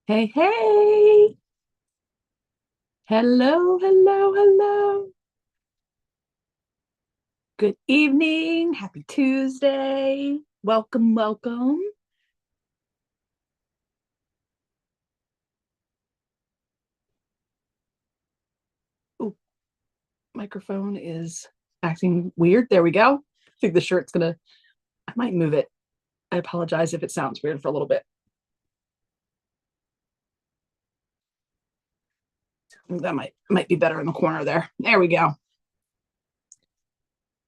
Hey, hey. Hello, hello, hello. Good evening. Happy Tuesday. Welcome, welcome. Ooh, microphone is acting weird. There we go. I think the shirt's gonna, I might move it. I apologize if it sounds weird for a little bit. That might be better in the corner there. There we go.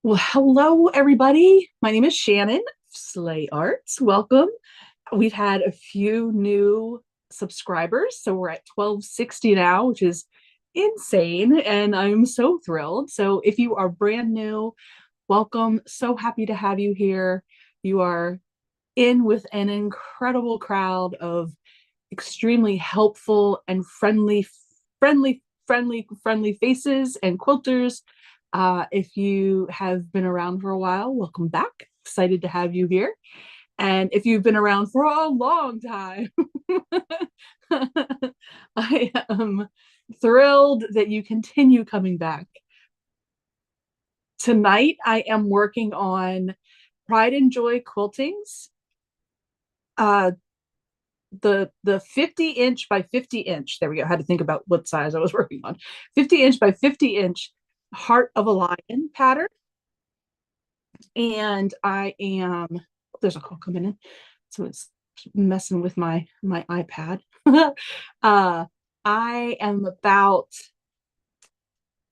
Well, hello, everybody. My name is Shannon, SleighArts. Welcome. We've had a few new subscribers. So we're at 1260 now, which is insane. And I'm so thrilled. So if you are brand new, welcome. So happy to have you here. You are in with an incredible crowd of extremely helpful and friendly faces and quilters. If you have been around for a while, welcome back. Excited to have you here. And if you've been around for a long time, I am thrilled that you continue coming back. Tonight, I am working on Pride and Joy quiltings. Uh, the 50-inch by 50-inch. There we go. I had to think about what size I was working on. 50-inch by 50-inch Heart of a Lion pattern. And I am, there's a call coming in. So it's messing with my iPad. uh, I am about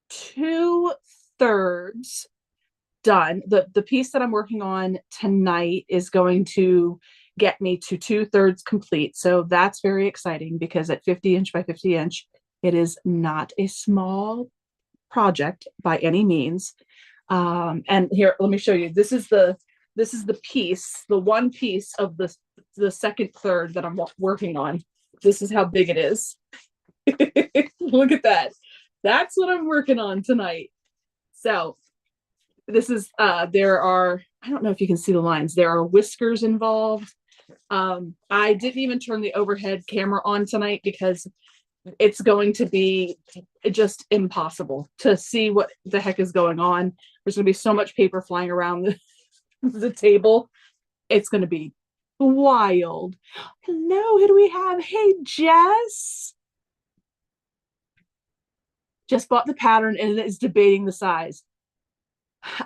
two-thirds done. The piece that I'm working on tonight is going to get me to two-thirds complete. So that's very exciting because at 50-inch by 50-inch, it is not a small project by any means. And here, let me show you. This is the piece, the one piece of the second third that I'm working on. This is how big it is. Look at that. That's what I'm working on tonight. So this is there are, I don't know if you can see the lines. There are whiskers involved. I didn't even turn the overhead camera on tonight because it's going to be just impossible to see what the heck is going on. There's going to be so much paper flying around the table. It's going to be wild. Hello, who do we have? Hey, Jess. Just bought the pattern and is debating the size.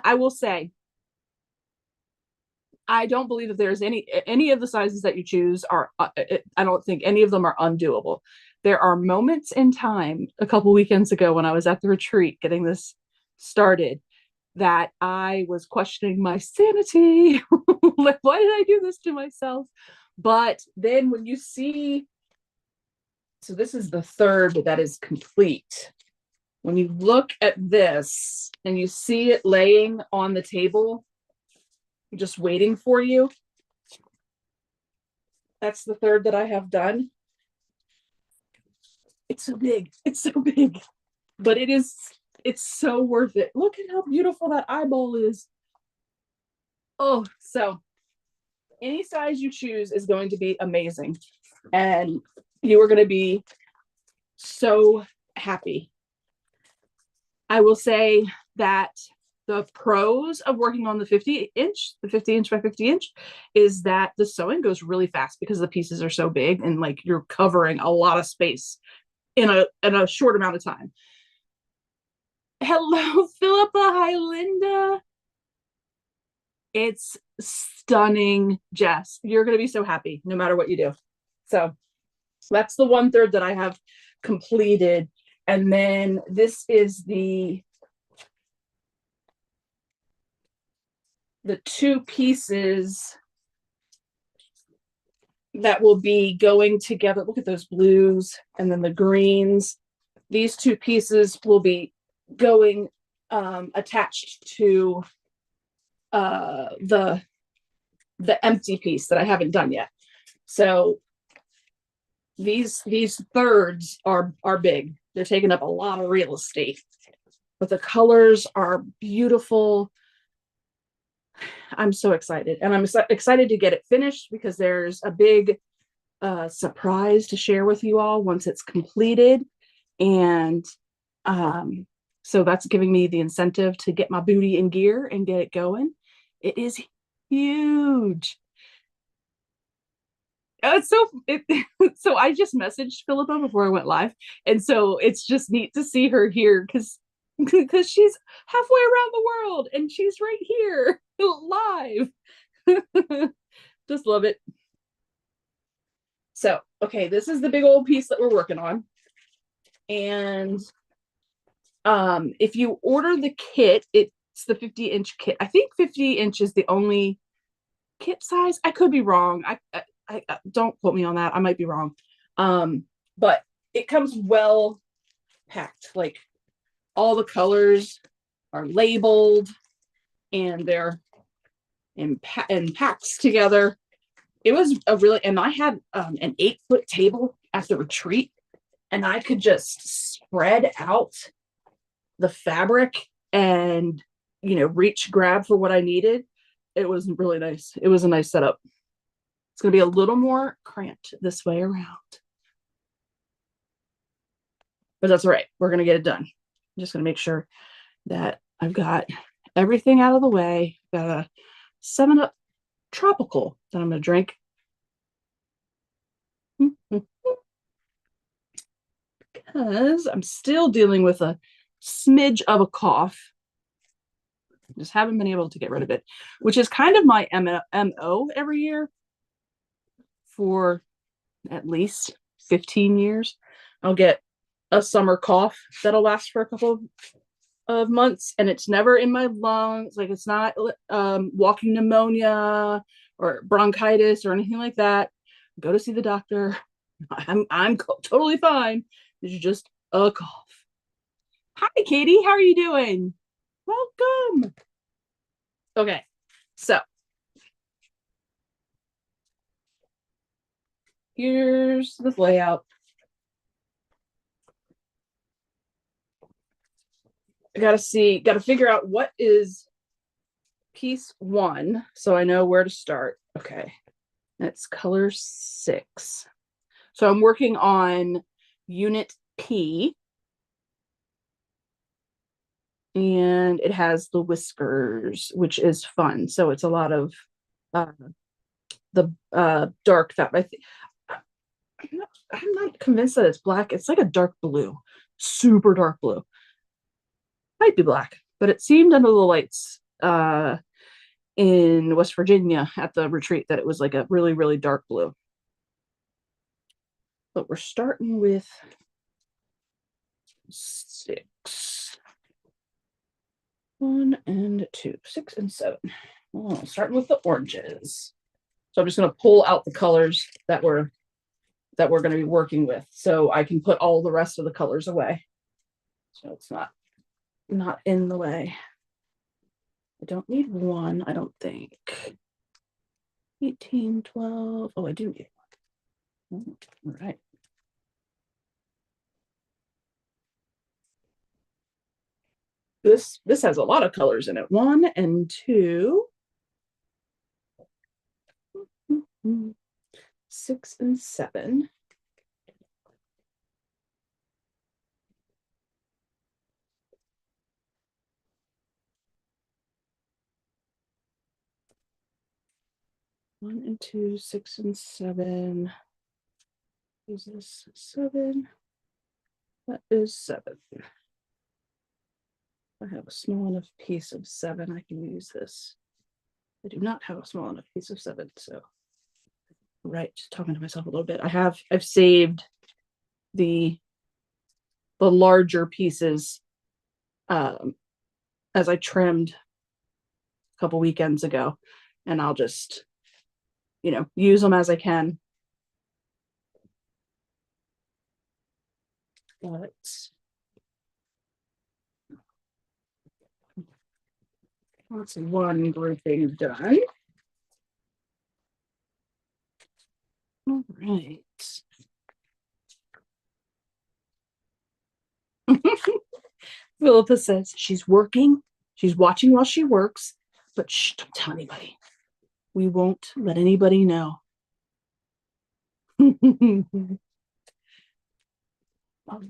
I will say, I don't believe that there's any of the sizes that you choose are. I don't think any of them are undoable. There are moments in time a couple weekends ago when I was at the retreat getting this started that I was questioning my sanity. Like, why did I do this to myself? But then when you see, so this is the third that is complete. When you look at this and you see it laying on the table, just waiting for you, that's the third that I have done. It's so big. It's so big. But it's so worth it. Look at how beautiful that eyeball is. Oh, so any size you choose is going to be amazing. And you are going to be so happy. I will say that the pros of working on the 50-inch by 50-inch is that the sewing goes really fast because the pieces are so big and like you're covering a lot of space in a short amount of time. Hello, Philippa. Hi, Linda. It's stunning, Jess. You're going to be so happy no matter what you do. So that's the one-third that I have completed. And then this is the two pieces that will be going together. Look at those blues and then the greens. These two pieces will be going attached to the empty piece that I haven't done yet. So these thirds are big. They're taking up a lot of real estate, but the colors are beautiful. I'm so excited, and I'm excited to get it finished because there's a big surprise to share with you all once it's completed. And so that's giving me the incentive to get my booty in gear and get it going. It is huge. It's so I just messaged Philippa before I went live, and so it's just neat to see her here because she's halfway around the world and she's right here live. Just love it. So, okay, this is the big old piece that we're working on. And if you order the kit, it's the 50-inch kit. I think 50-inch is the only kit size. I could be wrong. I don't quote me on that. I might be wrong. But it comes well packed. Like all the colors are labeled and they're in packs together. It was a really, and I had an 8-foot table at the retreat, and I could just spread out the fabric and, reach, grab for what I needed. It was really nice. It was a nice setup. It's going to be a little more cramped this way around, but that's all right. We're going to get it done. I'm just going to make sure that I've got everything out of the way. Got a 7-Up tropical that I'm going to drink. Because I'm still dealing with a smidge of a cough. Just haven't been able to get rid of it, which is kind of my MO every year for at least 15 years. I'll get a summer cough that'll last for a couple of months, and it's never in my lungs. Like it's not walking pneumonia or bronchitis or anything like that. Go to see the doctor. I'm totally fine. It's just a cough. Hi, Katie. How are you doing? Welcome. Okay, so here's the layout. I got to figure out what is piece 1 so I know where to start. Okay, that's color 6. So I'm working on unit P, and it has the whiskers, which is fun. So it's a lot of the dark fabric. I'm not convinced that it's black. It's like a dark blue, super dark blue. Might be black, but it seemed under the lights in West Virginia at the retreat that it was like a really, really dark blue. But we're starting with 6. 1 and 2, 6 and 7. Oh, starting with the oranges. So I'm just going to pull out the colors that we're going to be working with, so I can put all the rest of the colors away. So it's not in the way. I don't need 1, I don't think. 18, 12. Oh, I do need 1. All right. This has a lot of colors in it. 1 and 2. 6 and 7. One and 2, 6 and 7. Is this 7? That is 7. I have a small enough piece of 7. I can use this. I do not have a small enough piece of 7, so right, just talking to myself a little bit. I've saved the larger pieces as I trimmed a couple weekends ago, and I'll just use them as I can. But that's 1 grouping done. All right. Philippa says she's working. She's watching while she works, but shh, don't tell anybody. We won't let anybody know. All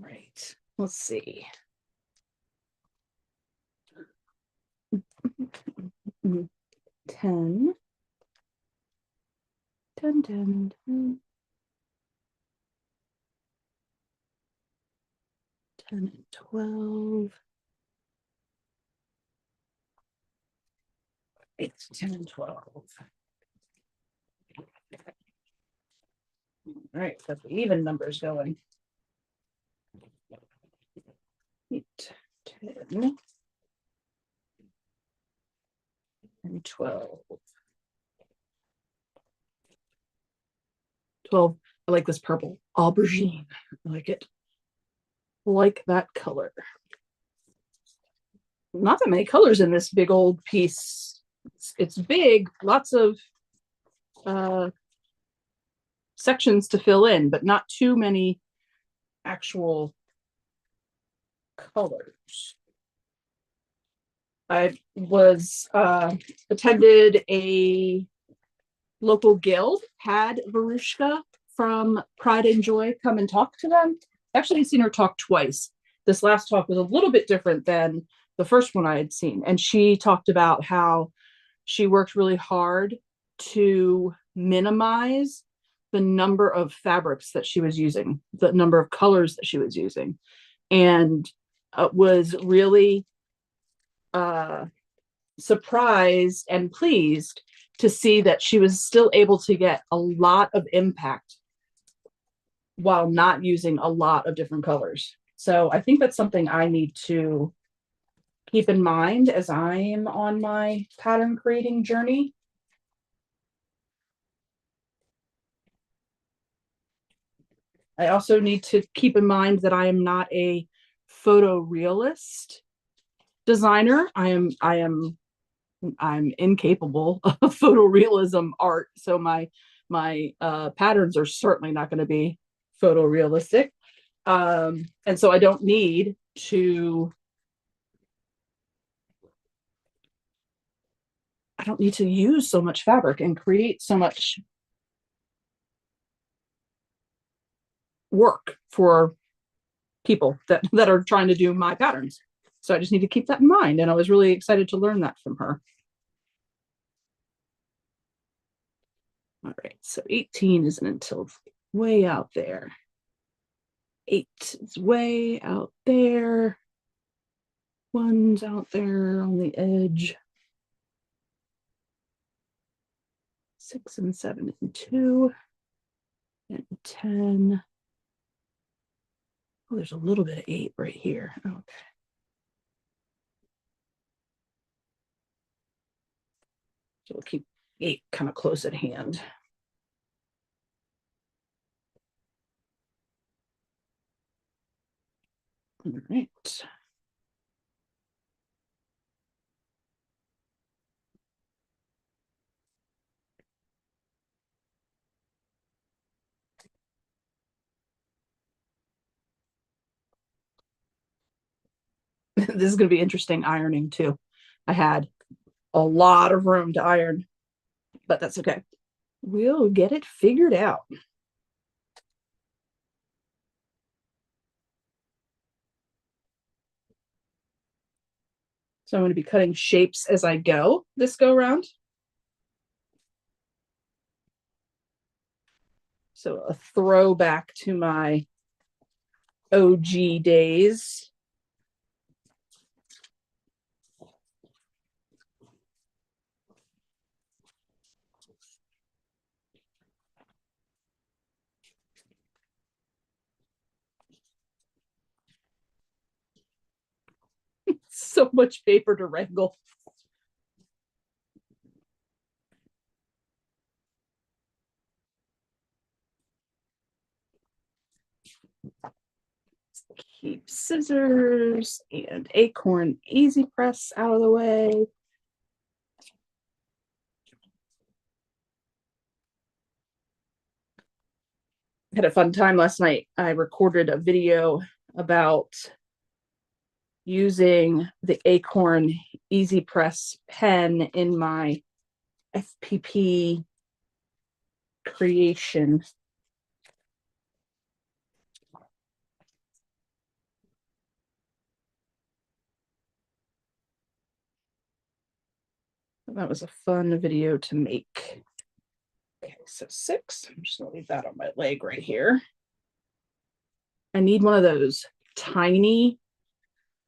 right, let's see. 10, 10, 10, 10, 10 and 12. It's 10 and 12. All right, got the even numbers going. 8, 10, and 12. 12. I like this purple aubergine. I like it. Like that color. Not that many colors in this big old piece. It's big, lots of sections to fill in, but not too many actual colors. I was attended a local guild, had Varushka from Pride and Joy come and talk to them. Actually, I've seen her talk twice. This last talk was a little bit different than the first one I had seen. And she talked about how she worked really hard to minimize the number of fabrics that she was using, the number of colors that she was using, and was really surprised and pleased to see that she was still able to get a lot of impact while not using a lot of different colors. So I think that's something I need to keep in mind as I am on my pattern creating journey. I also need to keep in mind that I am not a photorealist designer. I'm incapable of photorealism art, so my patterns are certainly not going to be photorealistic, and so I don't need to use so much fabric and create so much work for people that are trying to do my patterns. So I just need to keep that in mind, and I was really excited to learn that from her. All right, so 18 isn't until way out there. 8 is way out there. 1's out there on the edge. 6 and 7 and 2 and 10. Oh, there's a little bit of 8 right here. Okay. So we'll keep 8 kind of close at hand. All right. This is going to be interesting ironing too. I had a lot of room to iron, but that's okay. We'll get it figured out. So I'm going to be cutting shapes as I go this go round. So a throwback to my OG days. So much paper to wrangle. Keep scissors and acorn easy press out of the way. Had a fun time last night. I recorded a video about using the acorn easy press pen in my FPP creation. That was a fun video to make. Okay, so 6. I'm just gonna leave that on my leg right here. I need one of those tiny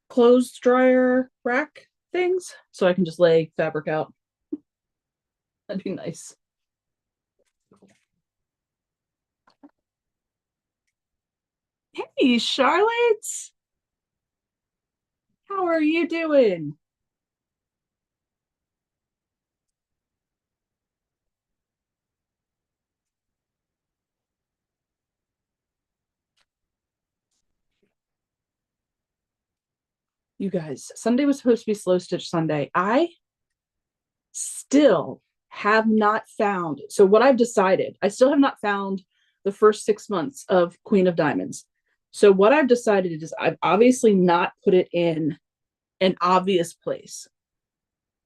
clothes dryer rack things so I can just lay fabric out. That'd be nice. Hey, Charlotte. How are you doing? You guys, Sunday was supposed to be Slow Stitch Sunday. I still have not found. So, what I've decided, I still have not found the first 6 months of Queen of Diamonds. So, what I've decided is I've obviously not put it in an obvious place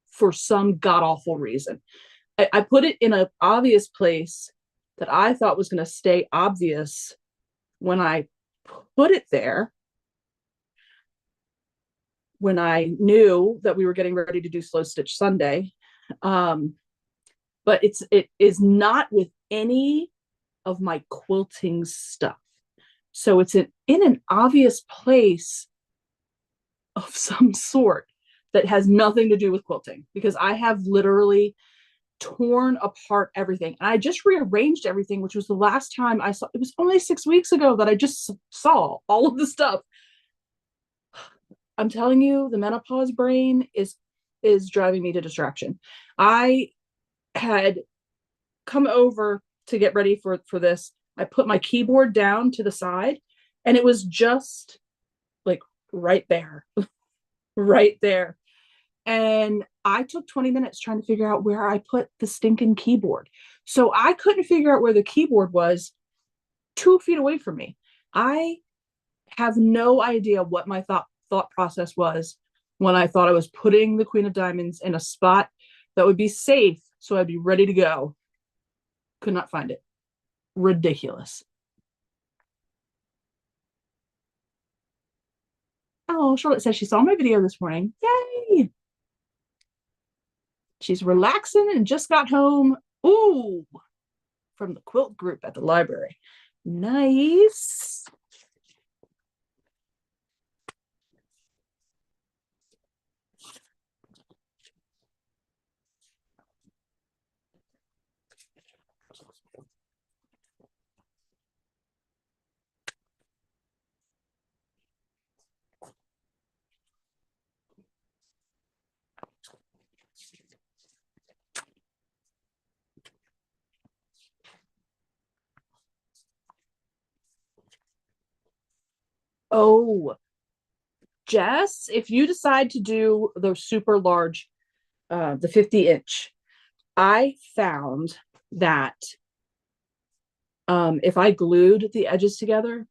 for some god awful reason. I put it in an obvious place that I thought was going to stay obvious when I put it there, when I knew that we were getting ready to do Slow Stitch Sunday. But it is not with any of my quilting stuff. So it's in an obvious place of some sort that has nothing to do with quilting, because I have literally torn apart everything. And I just rearranged everything, which was the last time I saw. It was only 6 weeks ago that I just saw all of the stuff. I'm telling you, the menopause brain is driving me to distraction. I had come over to get ready for this. I put my keyboard down to the side, and it was just like right there, right there. And I took 20 minutes trying to figure out where I put the stinking keyboard. So I couldn't figure out where the keyboard was 2 feet away from me. I have no idea what my thought process was when I thought I was putting the Queen of Diamonds in a spot that would be safe so I'd be ready to go. Could not find it. Ridiculous. Oh, Charlotte says she saw my video this morning. Yay! She's relaxing and just got home. Ooh, from the quilt group at the library. Nice. Oh, Jess, if you decide to do the super large, the 50-inch, I found that if I glued the edges together,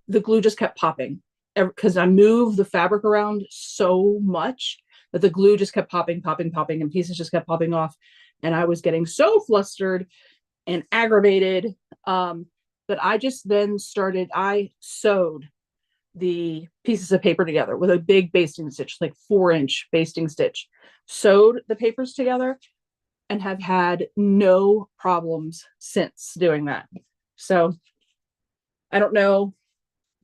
the glue just kept popping because I moved the fabric around so much that the glue just kept popping, popping, popping, and pieces just kept popping off. And I was getting so flustered and aggravated that I just then I sewed the pieces of paper together with a big basting stitch, like 4-inch basting stitch, sewed the papers together, and have had no problems since doing that. So I don't know.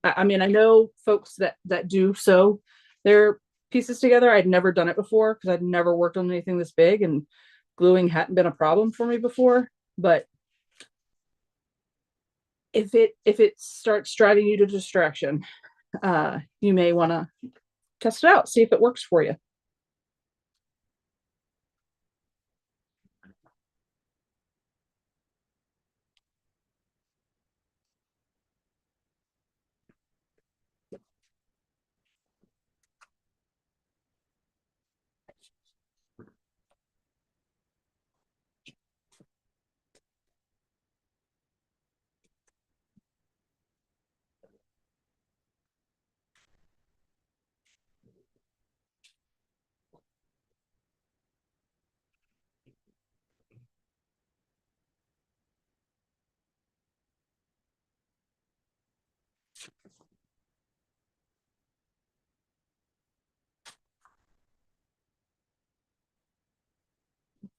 I mean, I know folks that do sew their pieces together. I'd never done it before because I'd never worked on anything this big, and gluing hadn't been a problem for me before. But if it starts driving you to distraction, you may want to test it out, see if it works for you.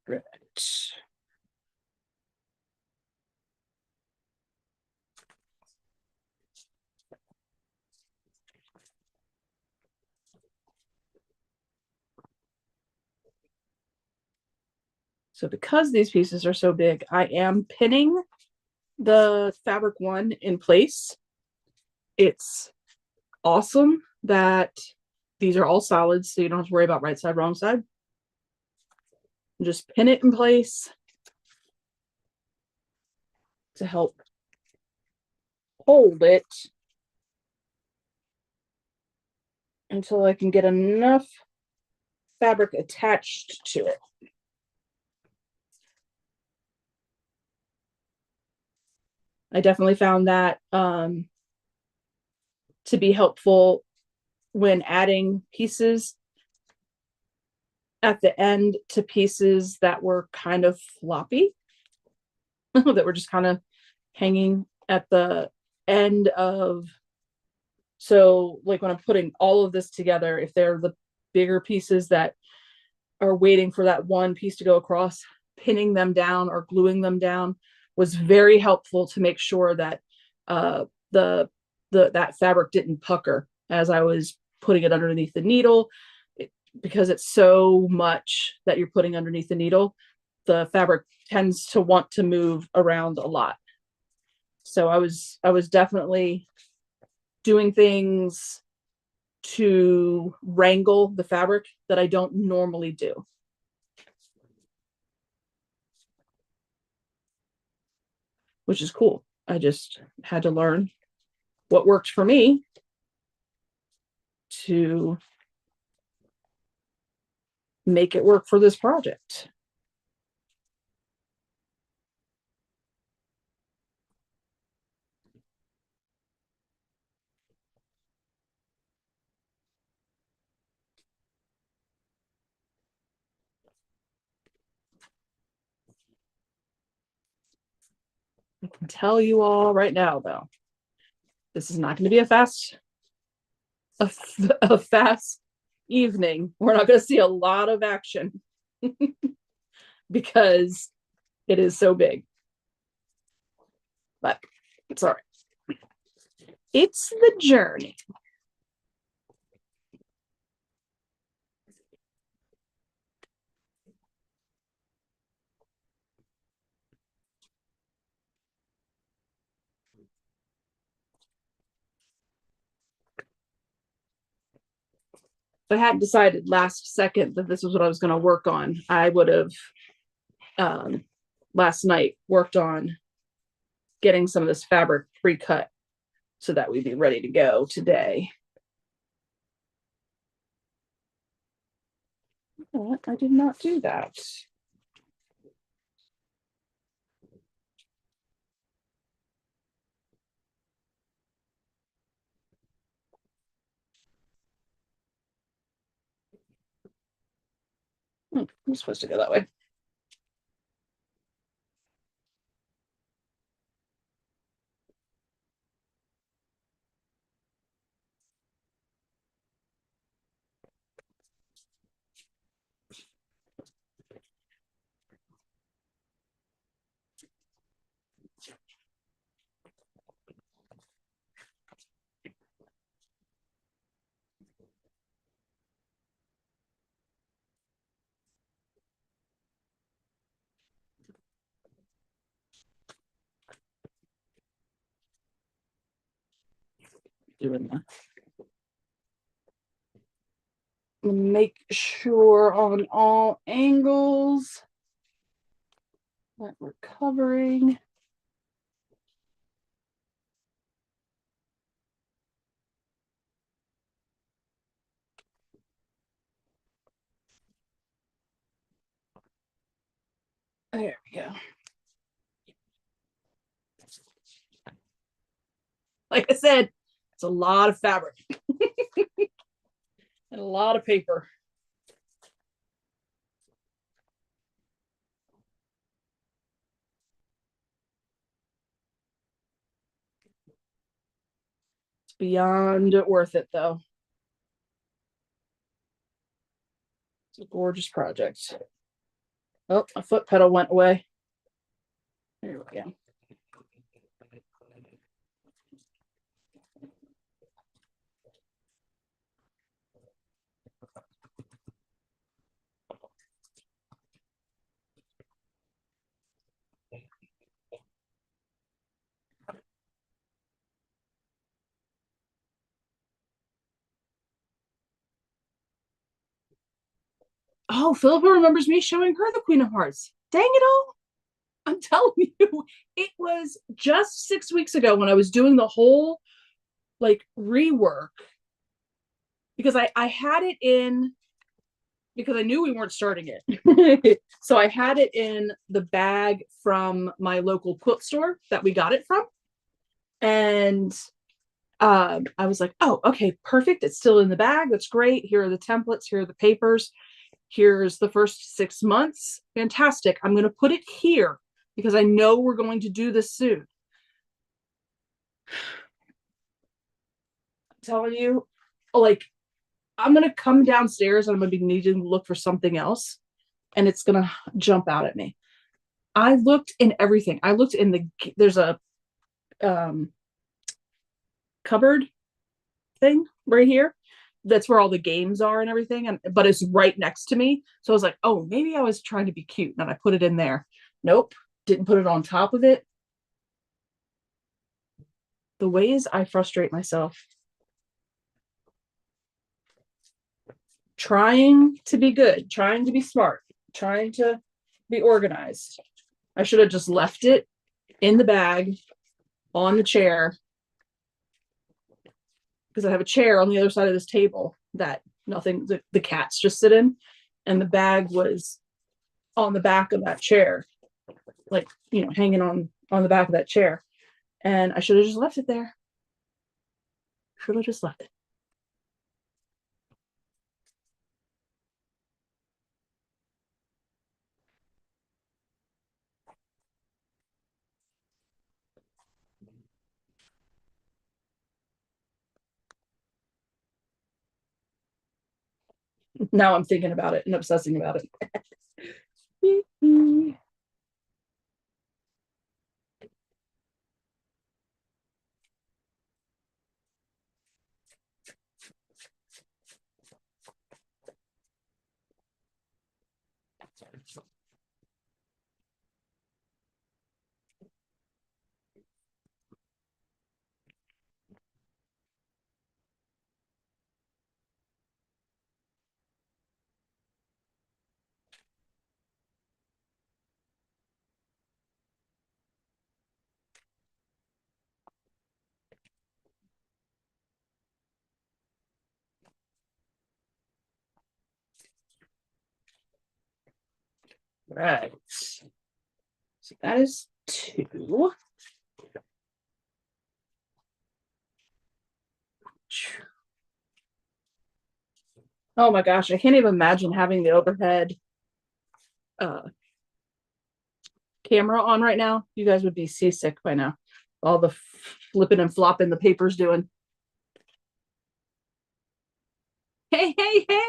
Right. So because these pieces are so big, I am pinning the fabric one in place. It's awesome that these are all solids, so you don't have to worry about right side, wrong side. Just pin it in place to help hold it until I can get enough fabric attached to it. I definitely found that to be helpful when adding pieces at the end to pieces that were kind of floppy, that were just kind of hanging at the end of. So, like when I'm putting all of this together, if they're the bigger pieces that are waiting for that one piece to go across, pinning them down or gluing them down was very helpful to make sure that the that fabric didn't pucker as I was putting it underneath the needle. Because it's so much that you're putting underneath the needle, the fabric tends to want to move around a lot. So I was definitely doing things to wrangle the fabric that I don't normally do. Which is cool. I just had to learn what worked for me to make it work for this project. I can tell you all right now, though, this is not going to be a fast evening. We're not going to see a lot of action because it is so big. But it's all right. It's the journey. If I hadn't decided last second that this was what I was going to work on, I would have last night worked on getting some of this fabric pre-cut so that we'd be ready to go today. But I did not do that. I'm supposed to go that way. Doing that. Make sure on all angles that we're covering. There we go. Like I said, it's a lot of fabric and a lot of paper. It's beyond worth it, though. It's a gorgeous project. Oh, my foot pedal went away. There we go. Oh, Philippa remembers me showing her the Queen of Hearts. Dang it all. I'm telling you, it was just 6 weeks ago when I was doing the whole like rework because I had it in because I knew we weren't starting it. So I had it in the bag from my local quilt store that we got it from. And I was like, oh, okay, perfect. It's still in the bag. That's great. Here are the templates. Here are the papers. Here's the first 6 months. Fantastic. I'm going to put it here because I know we're going to do this soon. I'm telling you, like, I'm going to come downstairs and I'm going to be needing to look for something else. And it's going to jump out at me. I looked in everything. I looked in there's a um, cupboard thing right here. That's where all the games are and everything. But it's right next to me. So I was like, oh, maybe I was trying to be cute and I put it in there. Nope. Didn't put it on top of it. The ways I frustrate myself. Trying to be good, trying to be smart, trying to be organized. I should have just left it in the bag on the chair because I have a chair on the other side of this table that nothing, the cats just sit in. And the bag was on the back of that chair, like, hanging on the back of that chair. And I should have just left it there. Should have just left it. Now I'm thinking about it and obsessing about it. Right. So that is 2. Oh my gosh, I can't even imagine having the overhead uh, camera on right now. You guys would be seasick by now. All the flipping and flopping the paper's doing. Hey, hey, hey.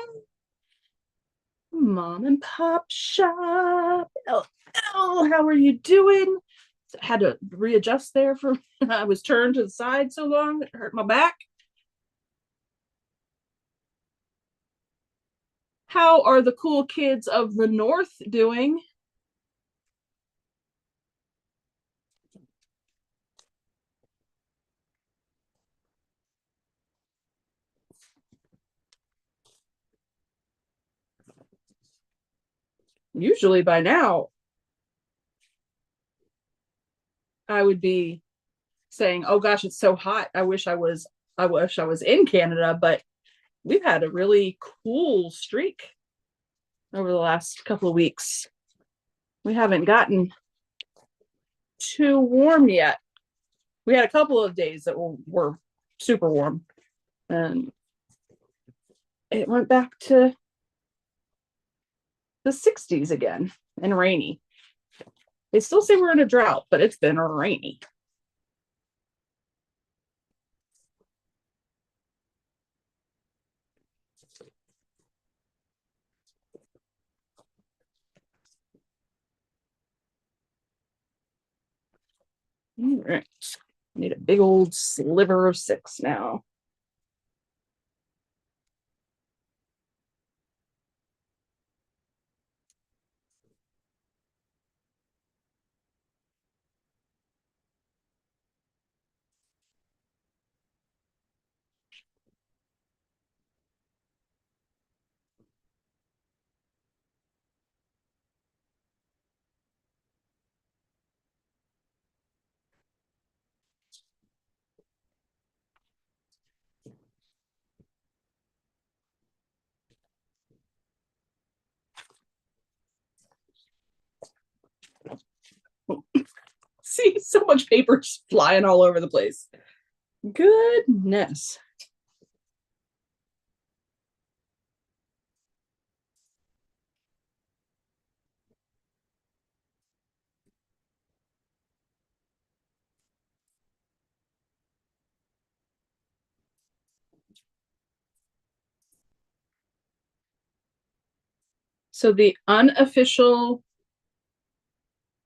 Mom and pop shop. Oh, oh, how are you doing? Had to readjust there for I was turned to the side so long it hurt my back. How are the cool kids of the north doing? Usually by now I would be saying, "Oh gosh, it's so hot. I wish I was in Canada," but we've had a really cool streak over the last couple of weeks. We haven't gotten too warm yet. We had a couple of days that were super warm, and it went back to the 60s again and rainy. They still say we're in a drought, but it's been rainy. All right. I need a big old sliver of 6 now. See, so much paper just flying all over the place. Goodness. So the unofficial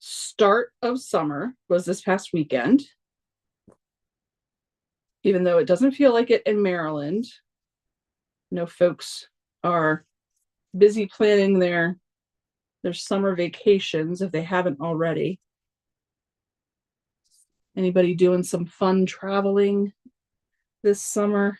start of summer was this past weekend, even though it doesn't feel like it in Maryland. No, folks are busy planning their summer vacations if they haven't already. Anybody doing some fun traveling this summer?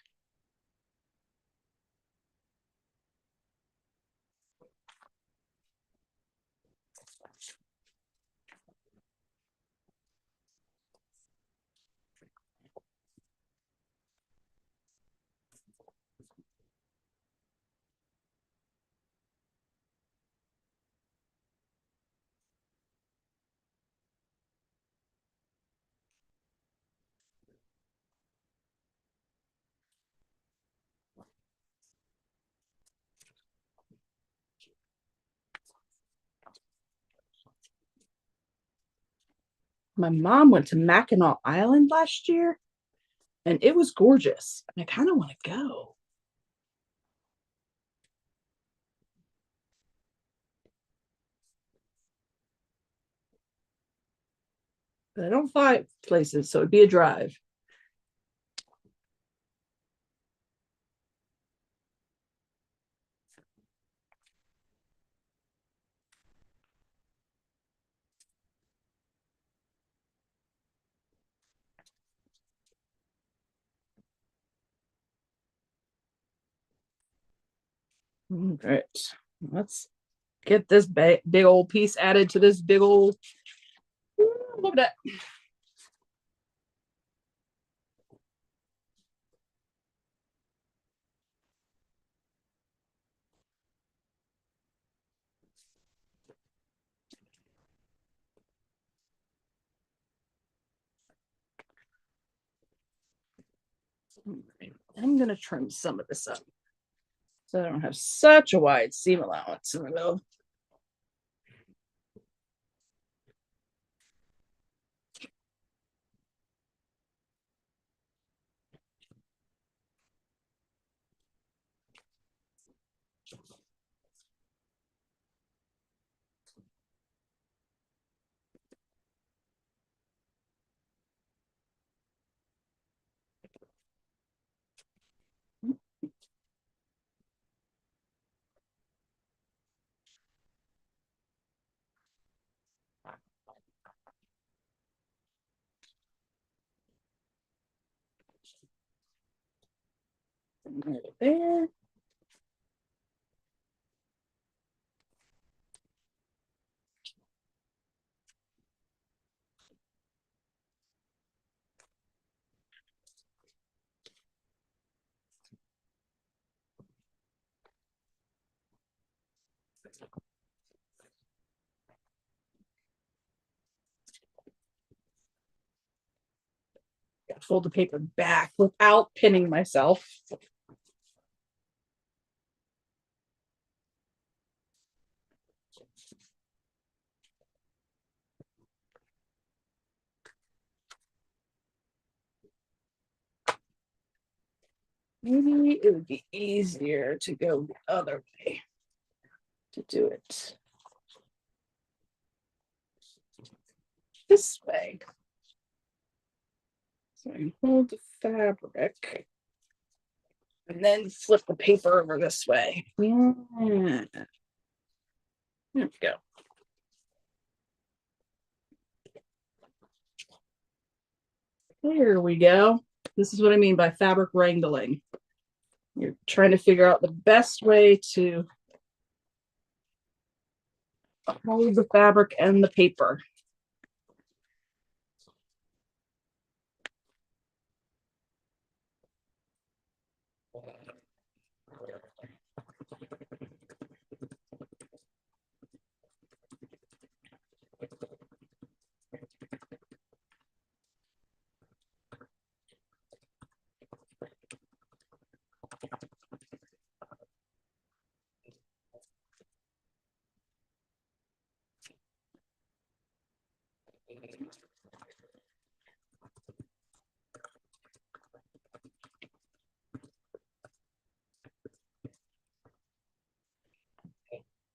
My mom went to Mackinac Island last year and it was gorgeous. I kind of want to go. But I don't fly places, so it'd be a drive. All right, let's get this big old piece added to this big old. Look at that. I'm gonna trim some of this up so I don't have such a wide seam allowance in the middle. Right there. Fold the paper back without pinning myself. Maybe it would be easier to go the other way to do it. This way. So I can hold the fabric and then flip the paper over this way. Yeah. There we go. There we go. This is what I mean by fabric wrangling. You're trying to figure out the best way to hold the fabric and the paper.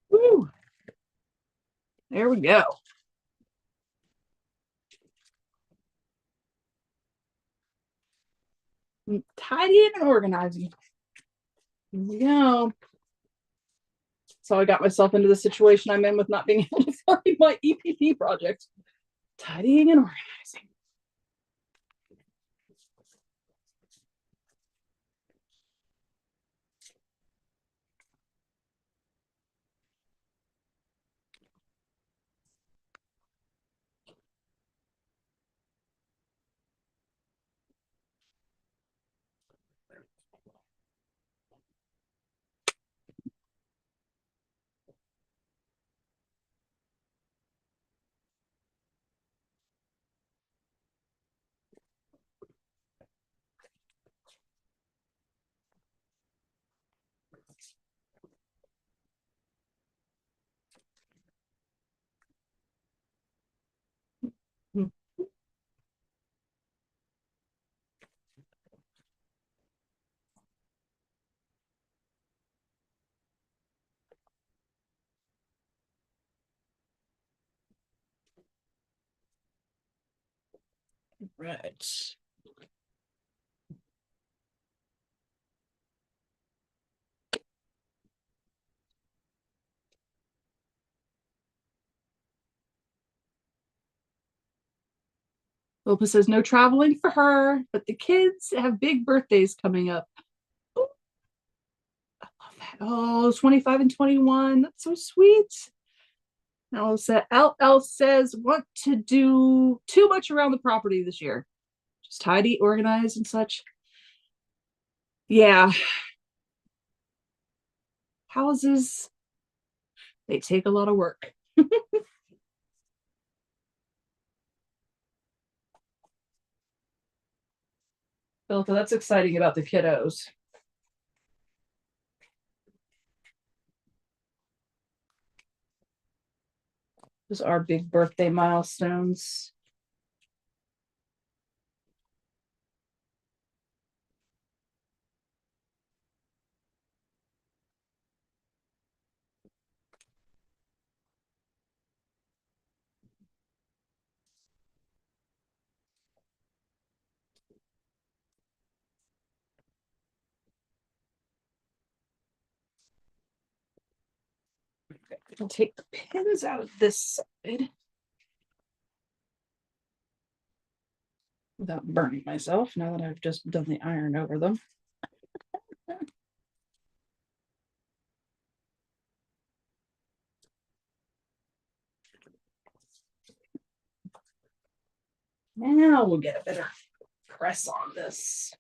Woo. There we go. Tidying and organizing. Here we go. So I got myself into the situation I'm in with not being able to find my EPP project. Tidying and organizing. Right. Lopa says no traveling for her, but the kids have big birthdays coming up. Oh, I love that. Oh, 25 and 21. That's so sweet. LL says, want to do too much around the property this year. Just tidy, organize, and such. Yeah. Houses, they take a lot of work. Philippa, that's exciting about the kiddos. Those are big birthday milestones. I'll take the pins out of this side without burning myself now that I've just done the iron over them. Now we'll get a better press on this.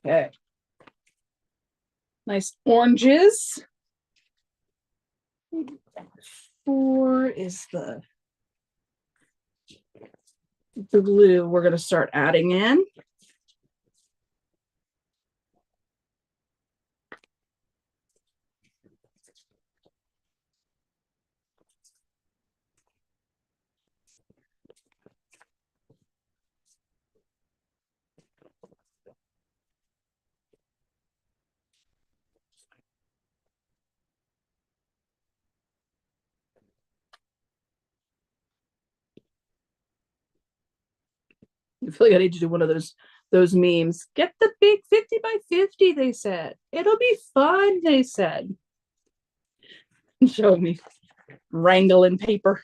Okay. Nice oranges. 4 is the blue we're going to start adding in. I feel like I need to do one of those memes. Get the big 50 by 50, they said. It'll be fun, they said. Show me wrangling paper.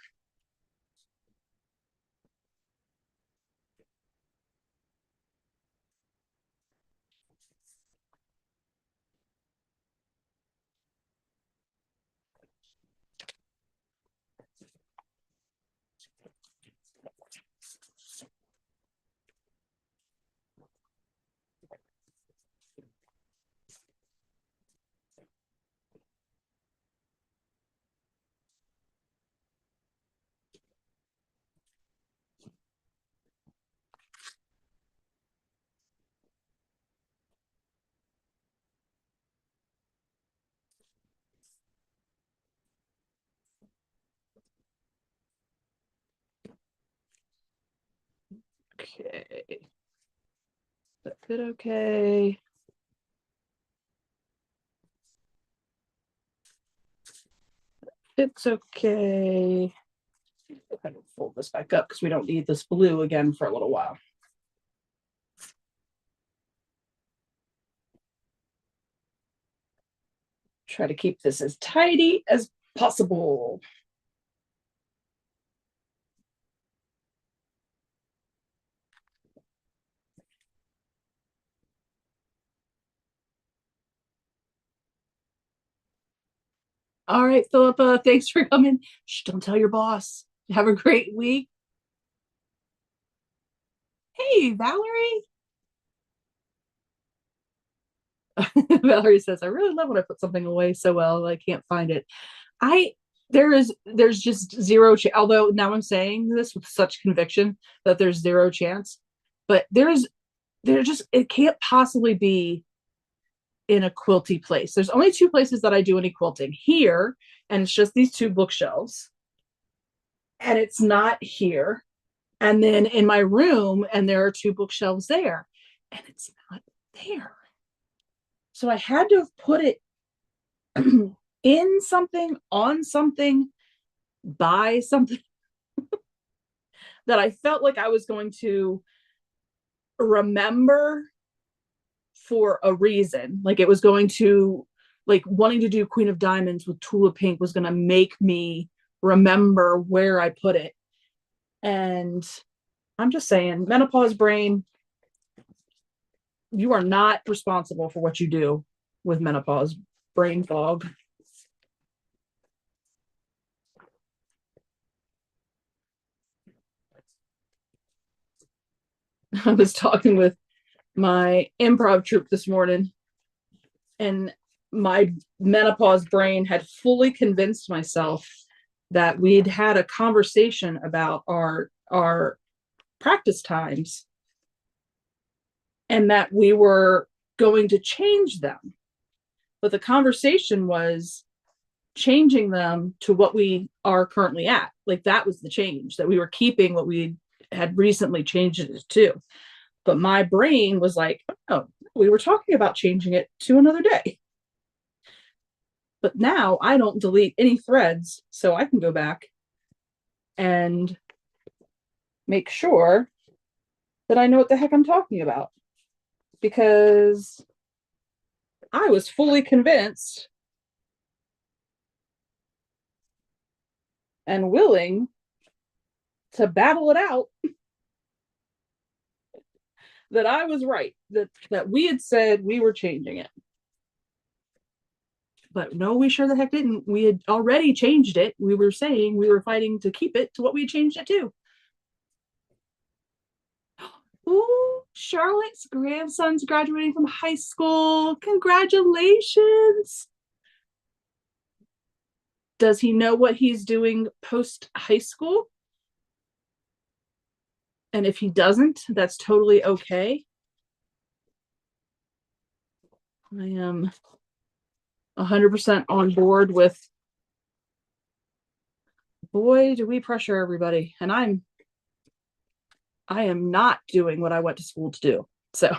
Okay. That fit okay? It's okay. I'll kind of fold this back up because we don't need this blue again for a little while. Try to keep this as tidy as possible. All right, Philippa, thanks for coming. Shh, don't tell your boss. Have a great week. Hey, Valerie. Valerie says, I really love when I put something away so well, I can't find it. I there's just zero although now I'm saying this with such conviction that there's zero chance, but there just it can't possibly be in a quilty place. There's only two places that I do any quilting here, and it's just these two bookshelves, and it's not here. And then in my room, and there are two bookshelves there, and it's not there. So I had to have put it in something, on something, by something that I felt like I was going to remember for a reason. Like it was going to, like wanting to do Queen of Diamonds with Tulip Pink was going to make me remember where I put it. And I'm just saying, menopause brain, you are not responsible for what you do with menopause brain fog. I was talking with my improv troupe this morning, and my menopause brain had fully convinced myself that we'd had a conversation about our practice times and that we were going to change them. But the conversation was changing them to what we are currently at. Like that was the change, that we were keeping what we had recently changed it to. But my brain was like, oh, we were talking about changing it to another day. But now I don't delete any threads, so I can go back and make sure that I know what the heck I'm talking about. Because I was fully convinced and willing to battle it out that I was right, that we had said we were changing it. But no, we sure the heck didn't. We had already changed it. We were saying we were fighting to keep it to what we had changed it to. Ooh, Charlotte's grandson's graduating from high school. Congratulations. Does he know what he's doing post high school? And if he doesn't, that's totally okay. I am 100% on board with, boy, do we pressure everybody. And I am not doing what I went to school to do. So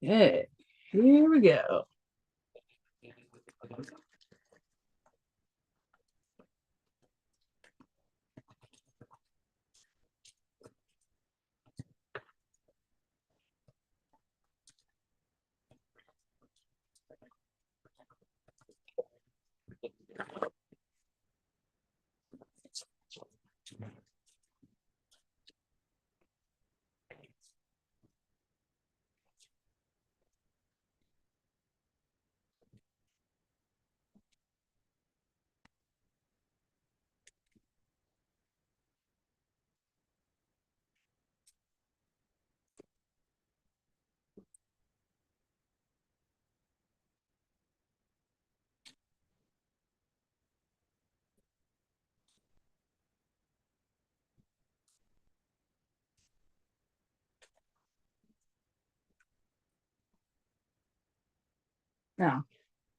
Okay, here we go. Now,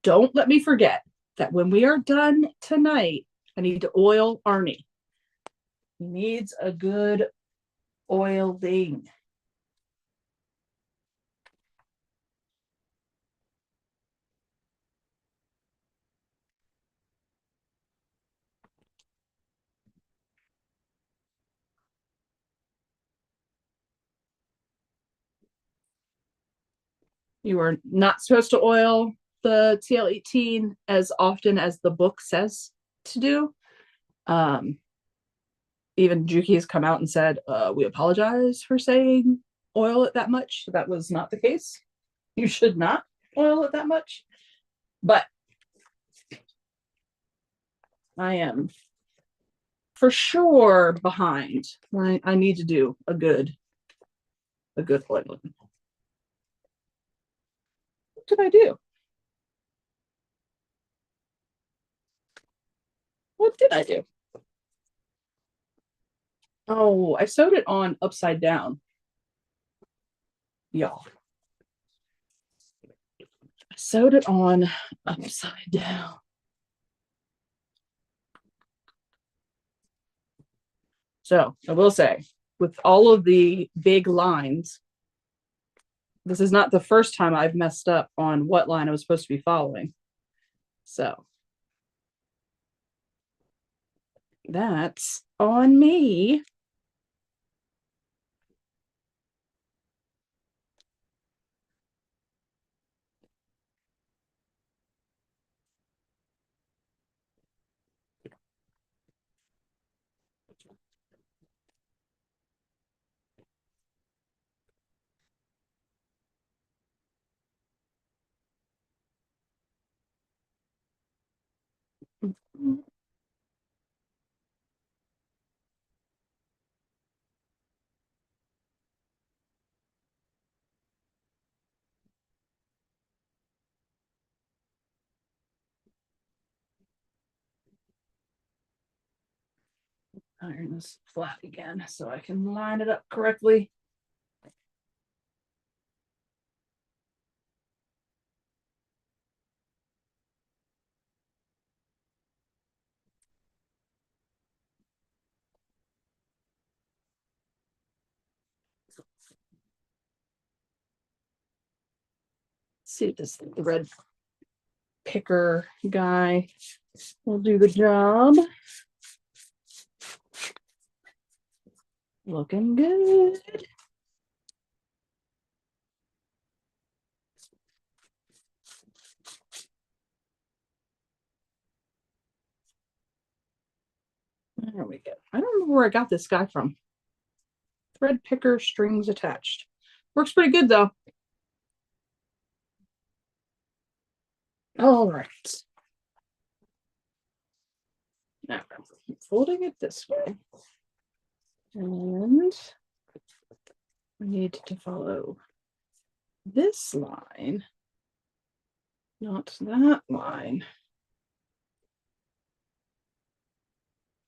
don't let me forget that when we are done tonight, I need to oil Arnie. He needs a good oiling. You are not supposed to oil the TL18 as often as the book says to do. Um, Even Juki has come out and said, we apologize for saying oil it that much. That was not the case. You should not oil it that much. But I am for sure behind. I need to do a good oiling. What did I do? What did I do? Oh, I sewed it on upside down. Y'all. I sewed it on upside down. So I will say, with all of the big lines, this is not the first time I've messed up on what line I was supposed to be following. So that's on me. Iron this flat again so I can line it up correctly. See if this red picker guy will do the job. Looking good. There we go. I don't remember where I got this guy from. Thread picker, strings attached. Works pretty good though. All right. Now I'm folding it this way. And we need to follow this line, not that line.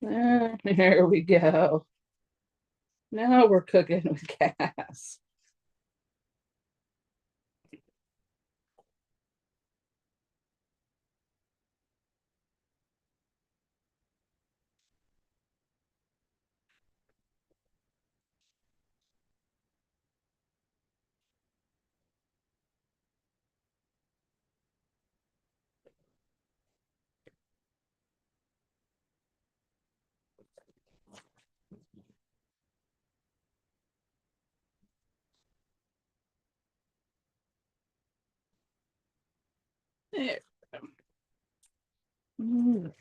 There we go. Now we're cooking with gas. There. All right.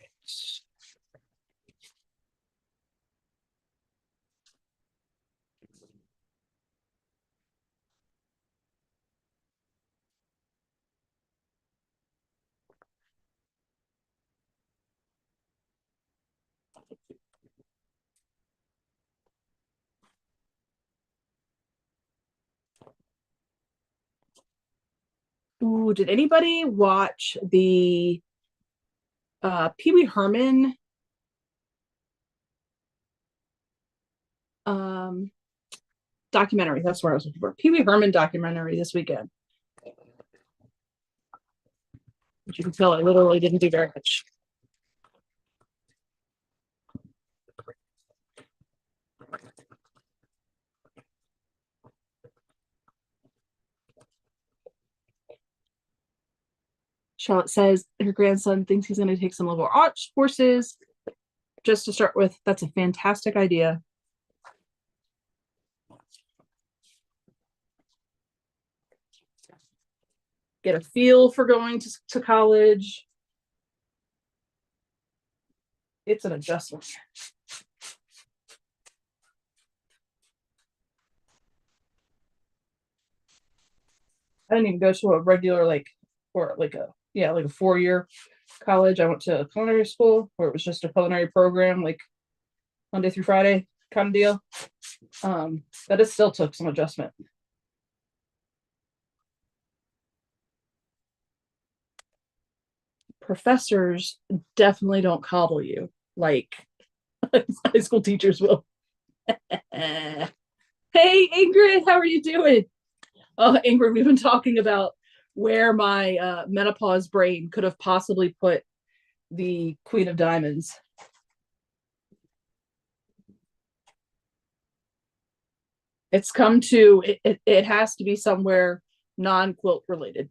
Ooh, did anybody watch the Pee Wee Herman um documentary? That's where I was looking for. Pee Wee Herman documentary this weekend. But you can tell I literally didn't do very much. Charlotte says her grandson thinks he's going to take some liberal arts courses just to start with. That's a fantastic idea. Get a feel for going to college. It's an adjustment. I didn't even go to a regular or like a 4-year college. I went to a culinary school where it was just a culinary program, like Monday through Friday kind of deal. But it still took some adjustment. Professors definitely don't coddle you like high school teachers will. Hey, Ingrid, how are you doing? Oh, Ingrid, we've been talking about where my menopause brain could have possibly put the Queen of Diamonds. It's come to it has to be somewhere non-quilt related.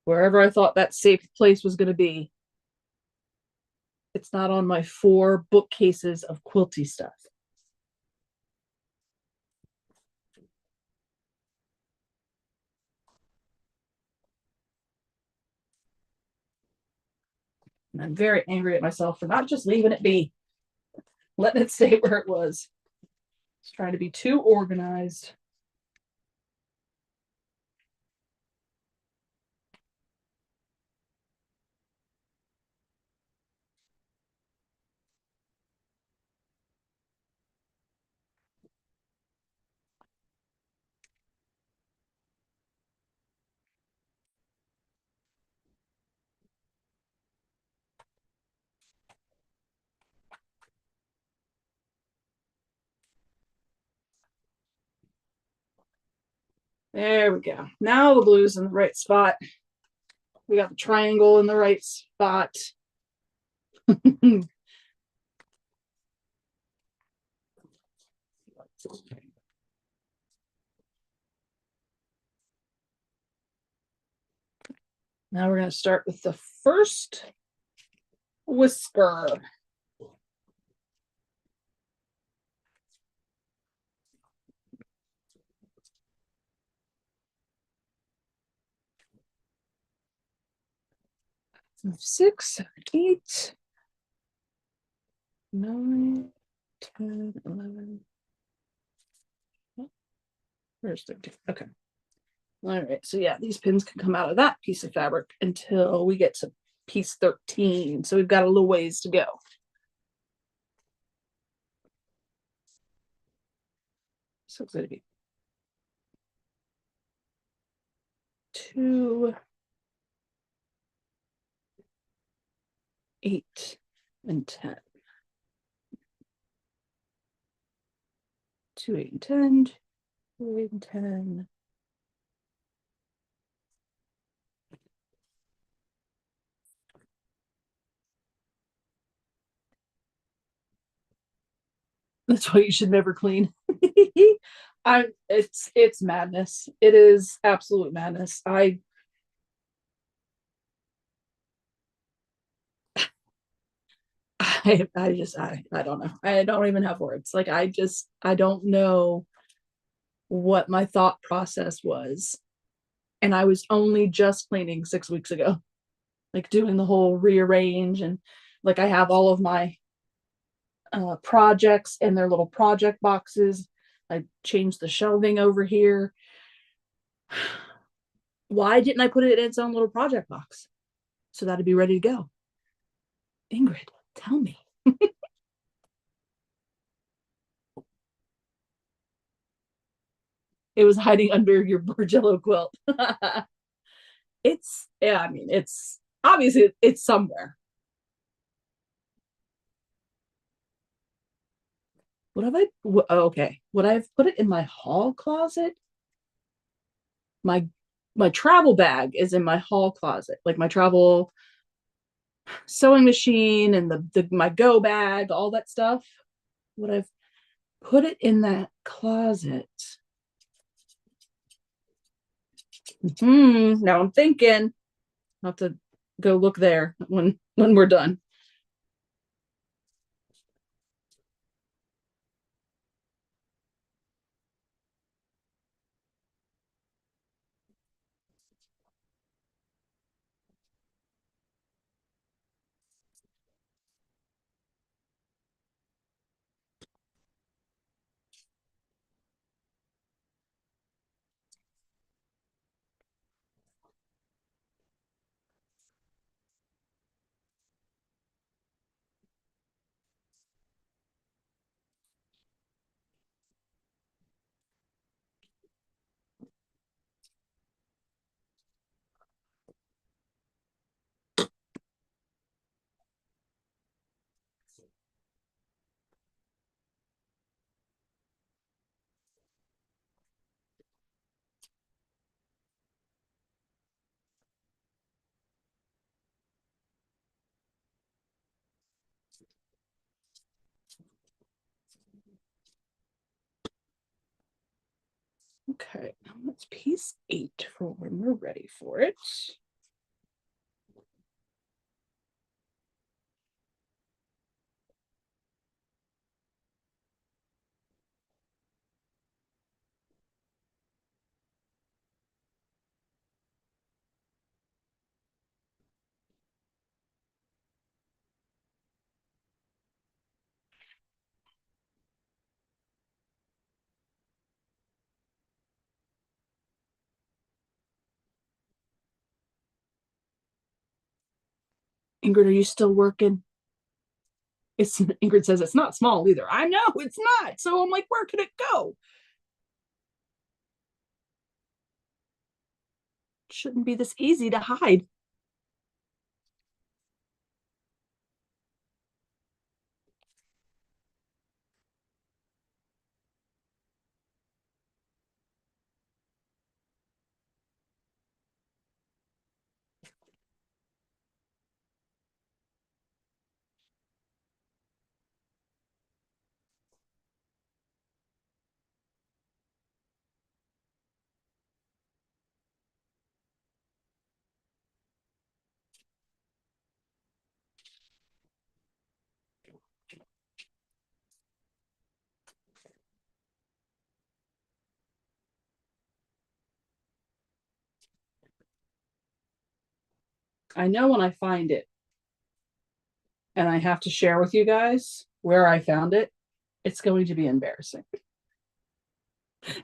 Wherever I thought that safe place was going to be, it's not on my 4 bookcases of quilty stuff. And I'm very angry at myself for not just leaving it be, letting it stay where it was. Just trying to be too organized. There we go. Now the blue's in the right spot. We got the triangle in the right spot. Now we're going to start with the first whisker. Six, 7, 8, 9, 10, 11. Where's 13? Okay. All right. So yeah, these pins can come out of that piece of fabric until we get to piece 13. So we've got a little ways to go. So it's going to be 2, 8 and 10. 2, 8, and 10. 2, 8, and 10. That's why you should never clean. It's madness. It is absolute madness. I don't know. I don't even have words. Like I don't know what my thought process was. And I was only just cleaning 6 weeks ago, like doing the whole rearrange, and like I have all of my projects in their little project boxes. I changed the shelving over here. Why didn't I put it in its own little project box so that'd be ready to go? Ingrid, tell me. It was hiding under your Borgello quilt. It's, yeah, I mean, it's obviously it's somewhere. What have I? Okay, would I have put it in my hall closet? My my travel bag is in my hall closet, like my travel sewing machine and the my go bag, all that stuff. Would I've put it in that closet? Now I'm thinking. I'll have to go look there when we're done. Okay, now that's piece 8 for when we're ready for it. Ingrid, are you still working? It's Ingrid says it's not small either. I know it's not. So I'm like, where could it go? It shouldn't be this easy to hide. I know when I find it and I have to share with you guys where I found it, it's going to be embarrassing.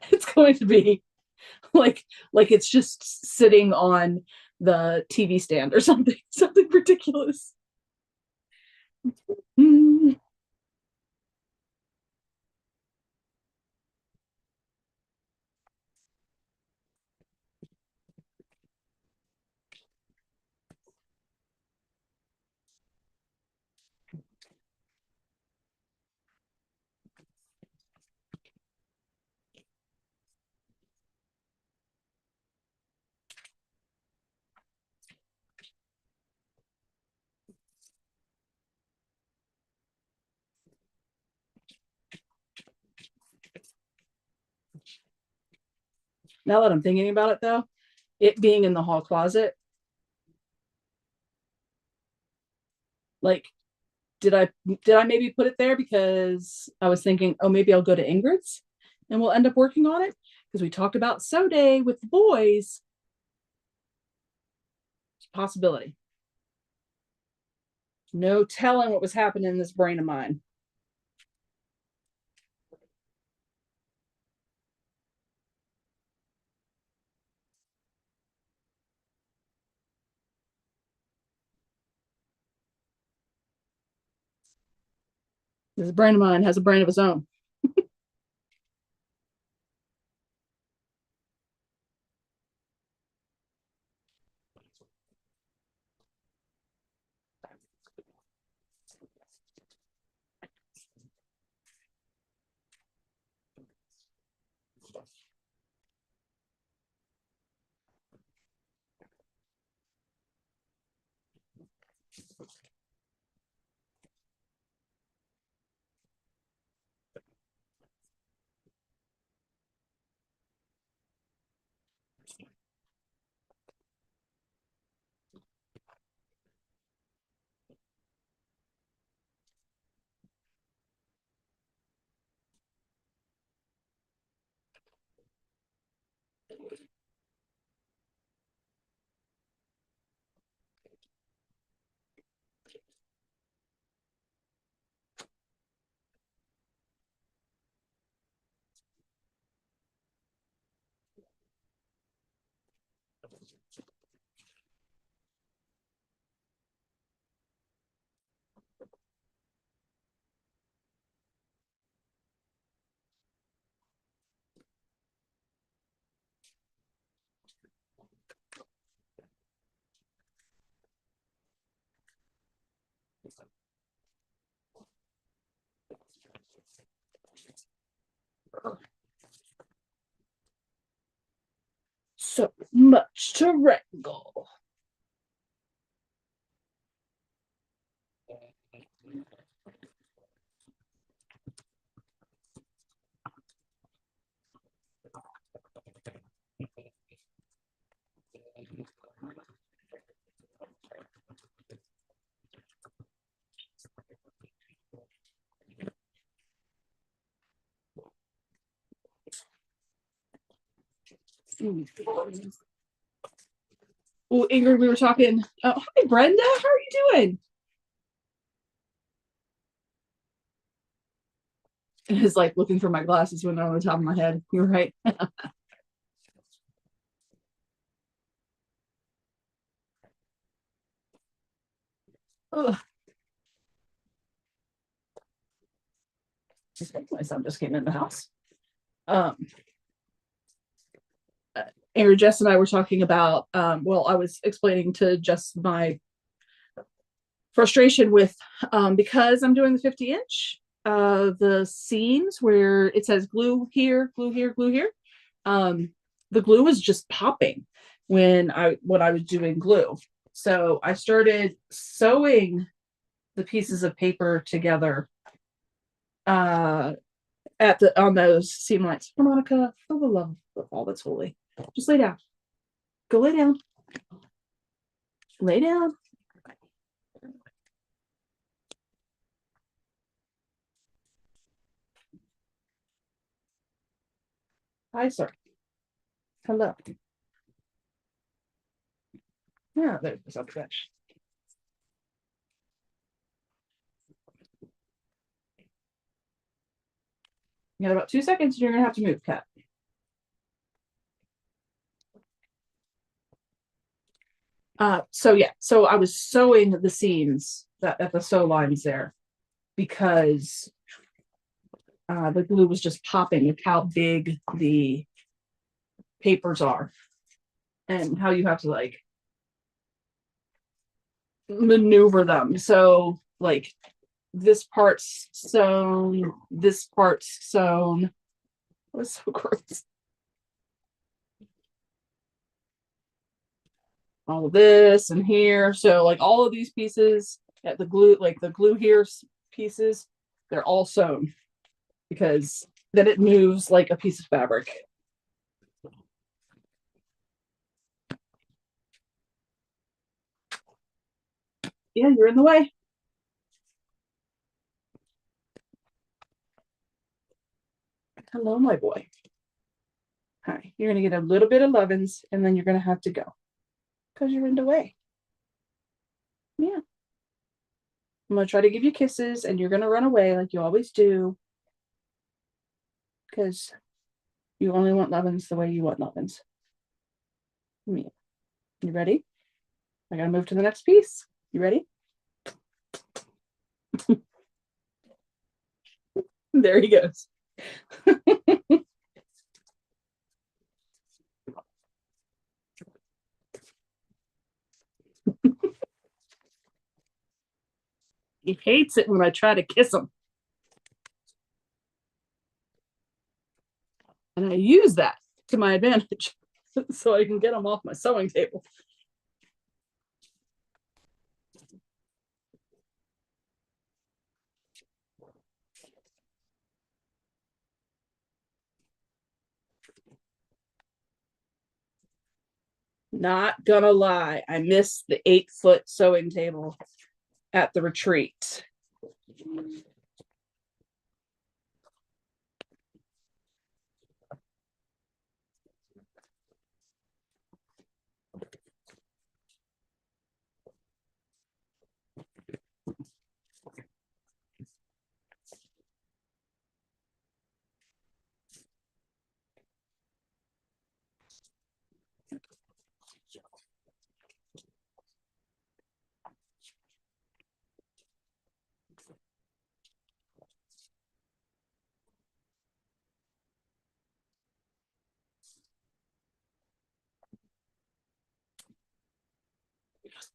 It's going to be like it's just sitting on the TV stand or something, something ridiculous. Mm, Now that I'm thinking about it though, it being in the hall closet, like, did I maybe put it there because I was thinking, oh, maybe I'll go to Ingrid's and we'll end up working on it because we talked about sew day with the boys. It's a possibility. No telling what was happening in this brain of mine. This brain of mine has a brain of its own. So much to wrangle. Oh, Ingrid, we were talking. Oh, hi, Brenda. How are you doing? It's like looking for my glasses when they're on the top of my head. You're right. Oh, my son just came in the house. Um, Aaron, Jess and I were talking about. Well, I was explaining to Jess my frustration with because I'm doing the 50-inch. The seams where it says glue here, glue here, glue here. Um, the glue was just popping when I was doing glue. So I started sewing the pieces of paper together uh at the on those seam lines. Monica, for the love of all that's holy, just lay down. Go lay down. Lay down. Hi, sir. Hello. Yeah, there's a fish. You got about 2 seconds, and you're gonna have to move, cat. So yeah, so I was sewing the seams that at the sew lines there because the glue was just popping with how big the papers are and how you have to like maneuver them. So like this part's sewn, this part's sewn. It was so gross. All of this and here. So like all of these pieces at the glue, like the glue here pieces, they're all sewn because then it moves like a piece of fabric. Yeah, you're in the way. Hello, my boy. Hi. You're going to get a little bit of lovin's and then you're going to have to go because you're in the way. Yeah. I'm going to try to give you kisses and you're going to run away like you always do because you only want lovin's the way you want lovin's. Yeah. You ready? I got to move to the next piece. You ready? There he goes. He hates it when I try to kiss him. And I use that to my advantage so I can get him off my sewing table. Not gonna lie, I missed the 8-foot sewing table at the retreat.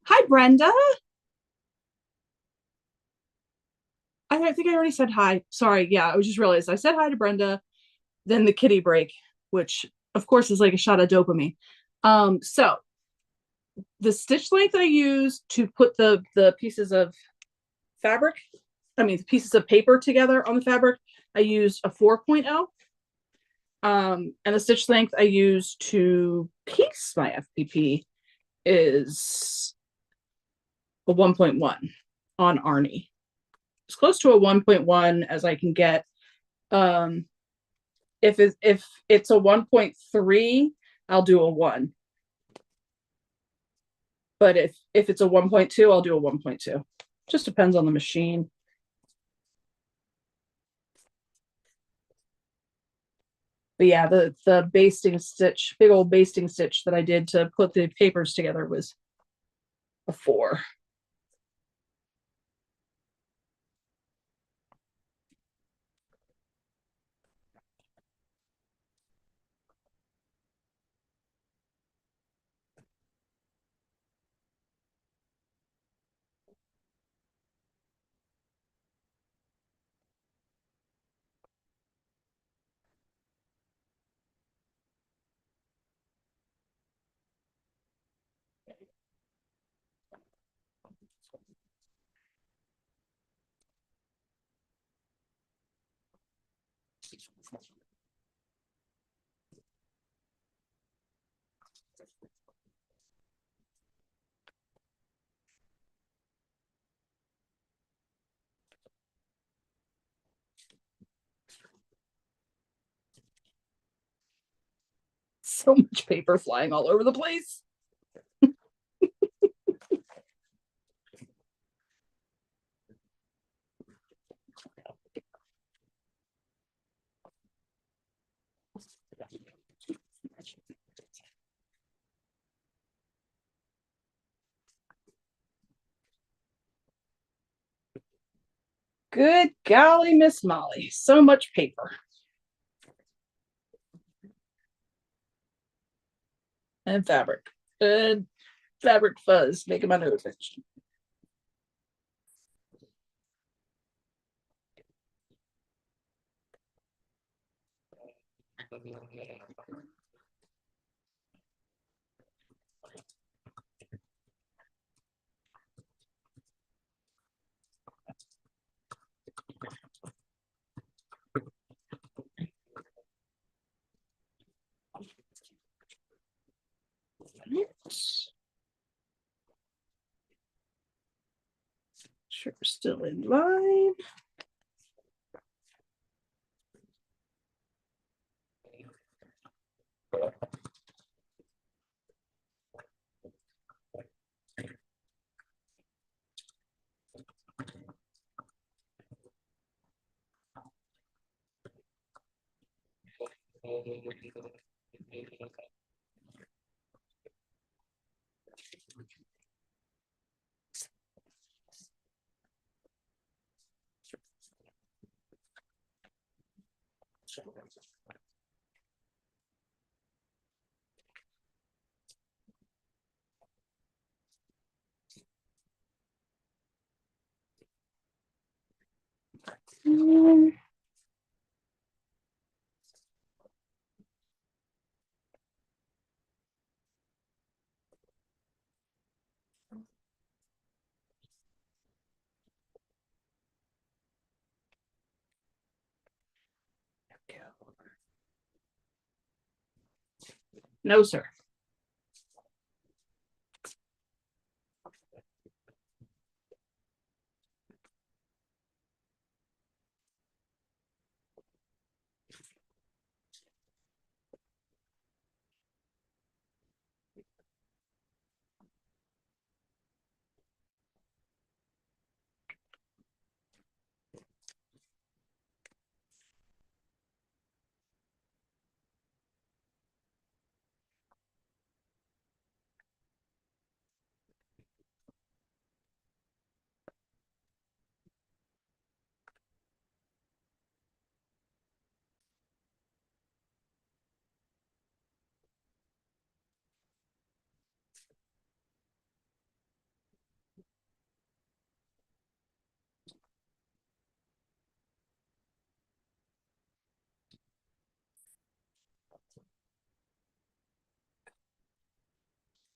Hi, Brenda. I think I already said hi. Sorry. Yeah, I just realized I said hi to Brenda, then the kitty break, which of course is like a shot of dopamine. So the stitch length I use to put the pieces of fabric, the pieces of paper together on the fabric, I used a 4.0. And the stitch length I use to piece my FPP is a 1.1 on Arnie. As close to a 1.1 as I can get. If it's a 1.3, I'll do a 1. But if it's a 1.2, I'll do a 1.2. Just depends on the machine. But yeah, the basting stitch, big old basting stitch that I did to put the papers together was a 4. So much paper flying all over the place. Good golly, Miss Molly, so much paper. And fabric. And fabric fuzz making my nose itch. Still in line. No, sir.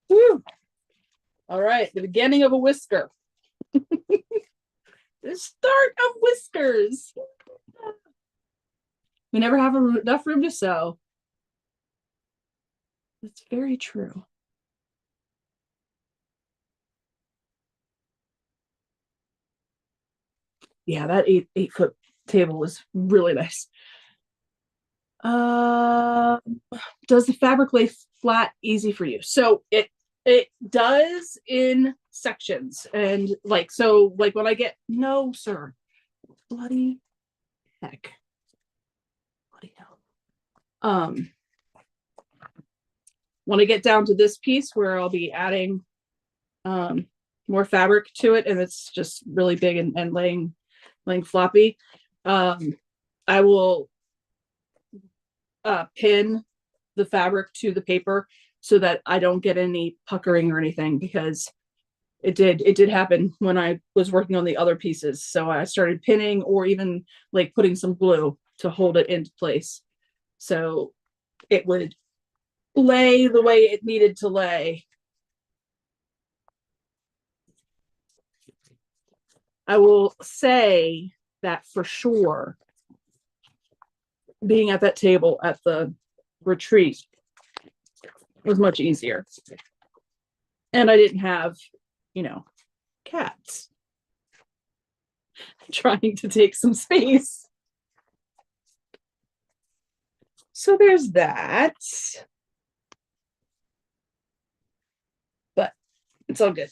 Woo. All right, the beginning of a whisker. The start of whiskers. We never have enough room to sew. That's very true. Yeah, that 8-foot table was really nice. Does the fabric lay flat easy for you? So it does in sections, and like when I get no, sir, bloody heck, bloody hell. When I get down to this piece where I'll be adding more fabric to it, and it's just really big and laying floppy, I will pin the fabric to the paper so that I don't get any puckering or anything, because it did happen when I was working on the other pieces. So I started pinning, or even like putting some glue to hold it into place, so it would lay the way it needed to lay. I will say that for sure, being at that table at the retreat was much easier. And I didn't have, cats trying to take some space. So there's that. But it's all good.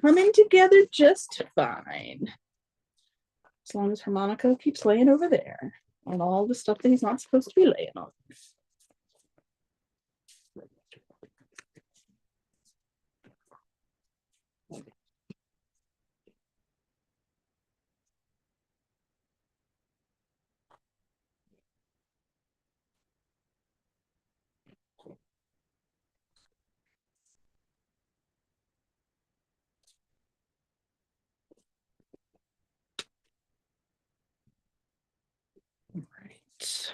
Coming together just fine. As long as Harmonica keeps laying over there on all the stuff that he's not supposed to be laying on. Right.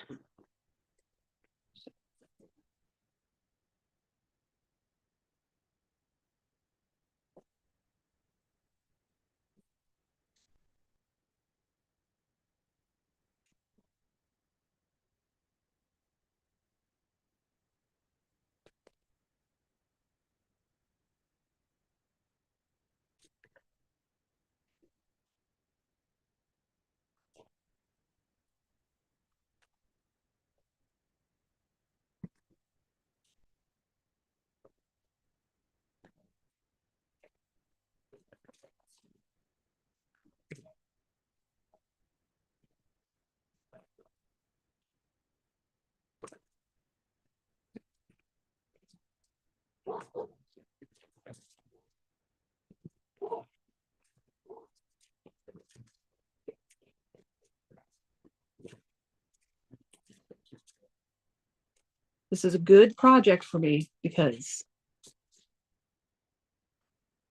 This is a good project for me because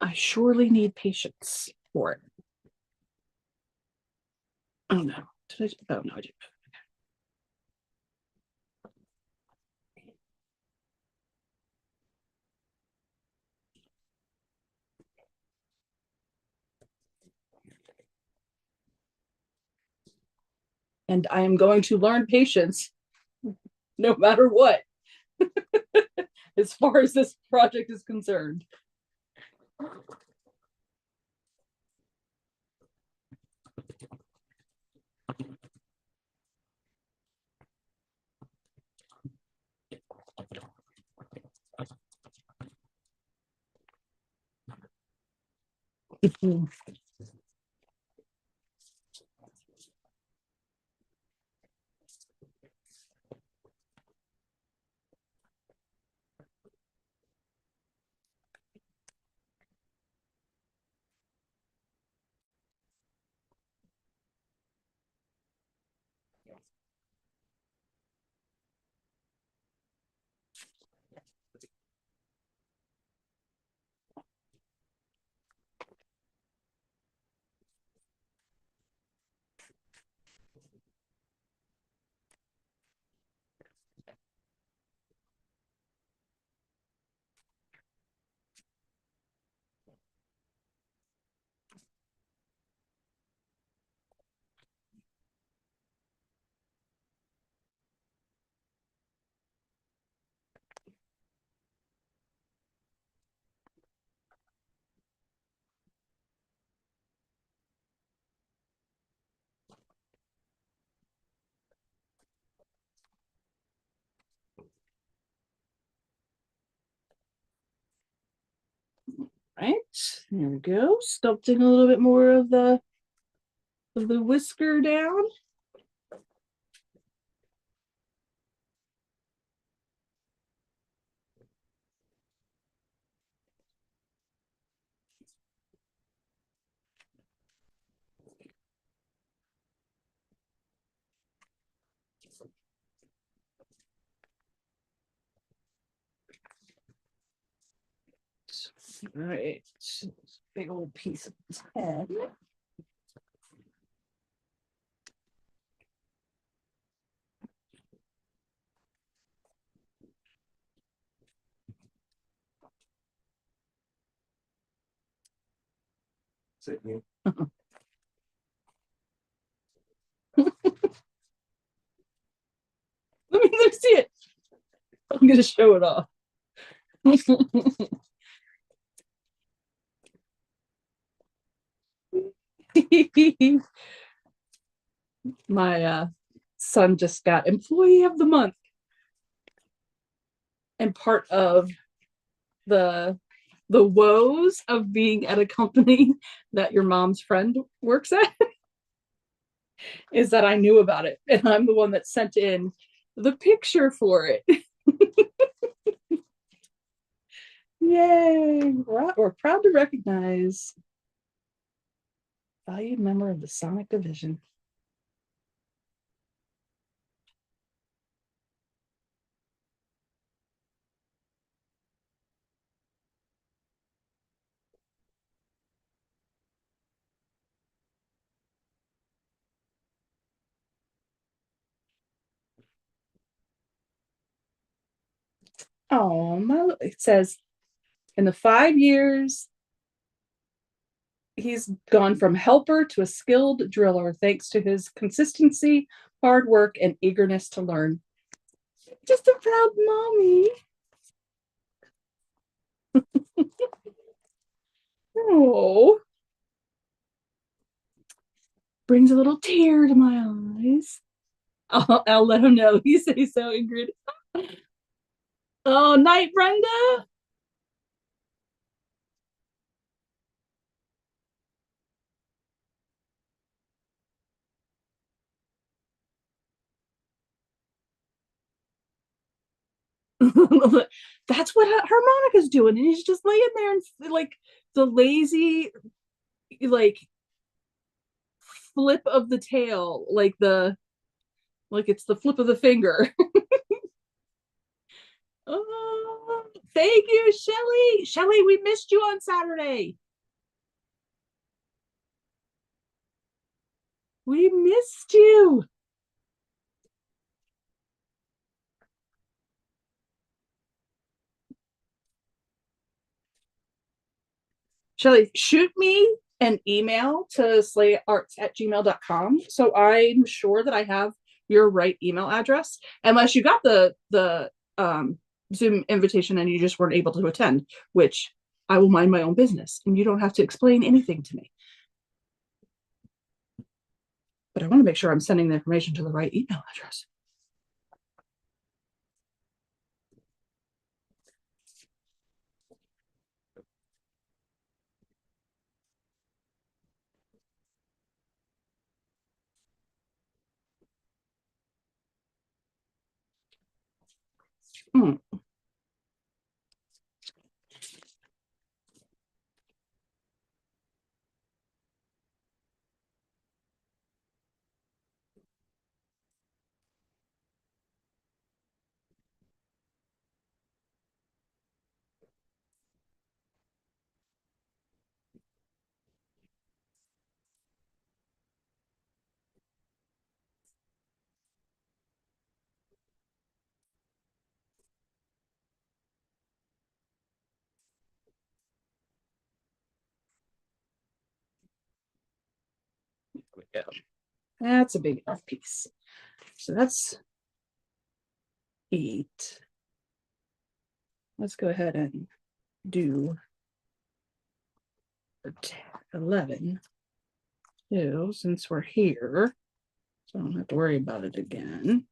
I surely need patience for it. Oh no. Oh no, I didn't. And I am going to learn patience no matter what, as far as this project is concerned. Right, there we go. Sculpting a little bit more of the whisker down. All right, big old piece of his head. Let me see it. I'm gonna show it off. My son just got employee of the month, and part of the woes of being at a company that your mom's friend works at is that I knew about it, and I'm the one that sent in the picture for it. Yay! We're proud to recognize valued member of the Sonic Division. Oh, it says in the 5 years, he's gone from helper to a skilled driller thanks to his consistency, hard work, and eagerness to learn. Just a proud mommy. Oh, brings a little tear to my eyes. I'll let him know. You say so, Ingrid. Oh, night, Brenda. That's what harmonica's doing, and he's just laying there and like the lazy, like flip of the tail, like it's the flip of the finger. Oh, thank you, Shelly. Shelly, we missed you on Saturday. We missed you. Shelly, shoot me an email to SleighArts@gmail.com so I'm sure that I have your right email address. Unless you got the Zoom invitation and you just weren't able to attend, which I will mind my own business and you don't have to explain anything to me. But I want to make sure I'm sending the information to the right email address. Hmm. Yeah. That's a big enough piece. So that's 8. Let's go ahead and do 11 too, since we're here. So I don't have to worry about it again.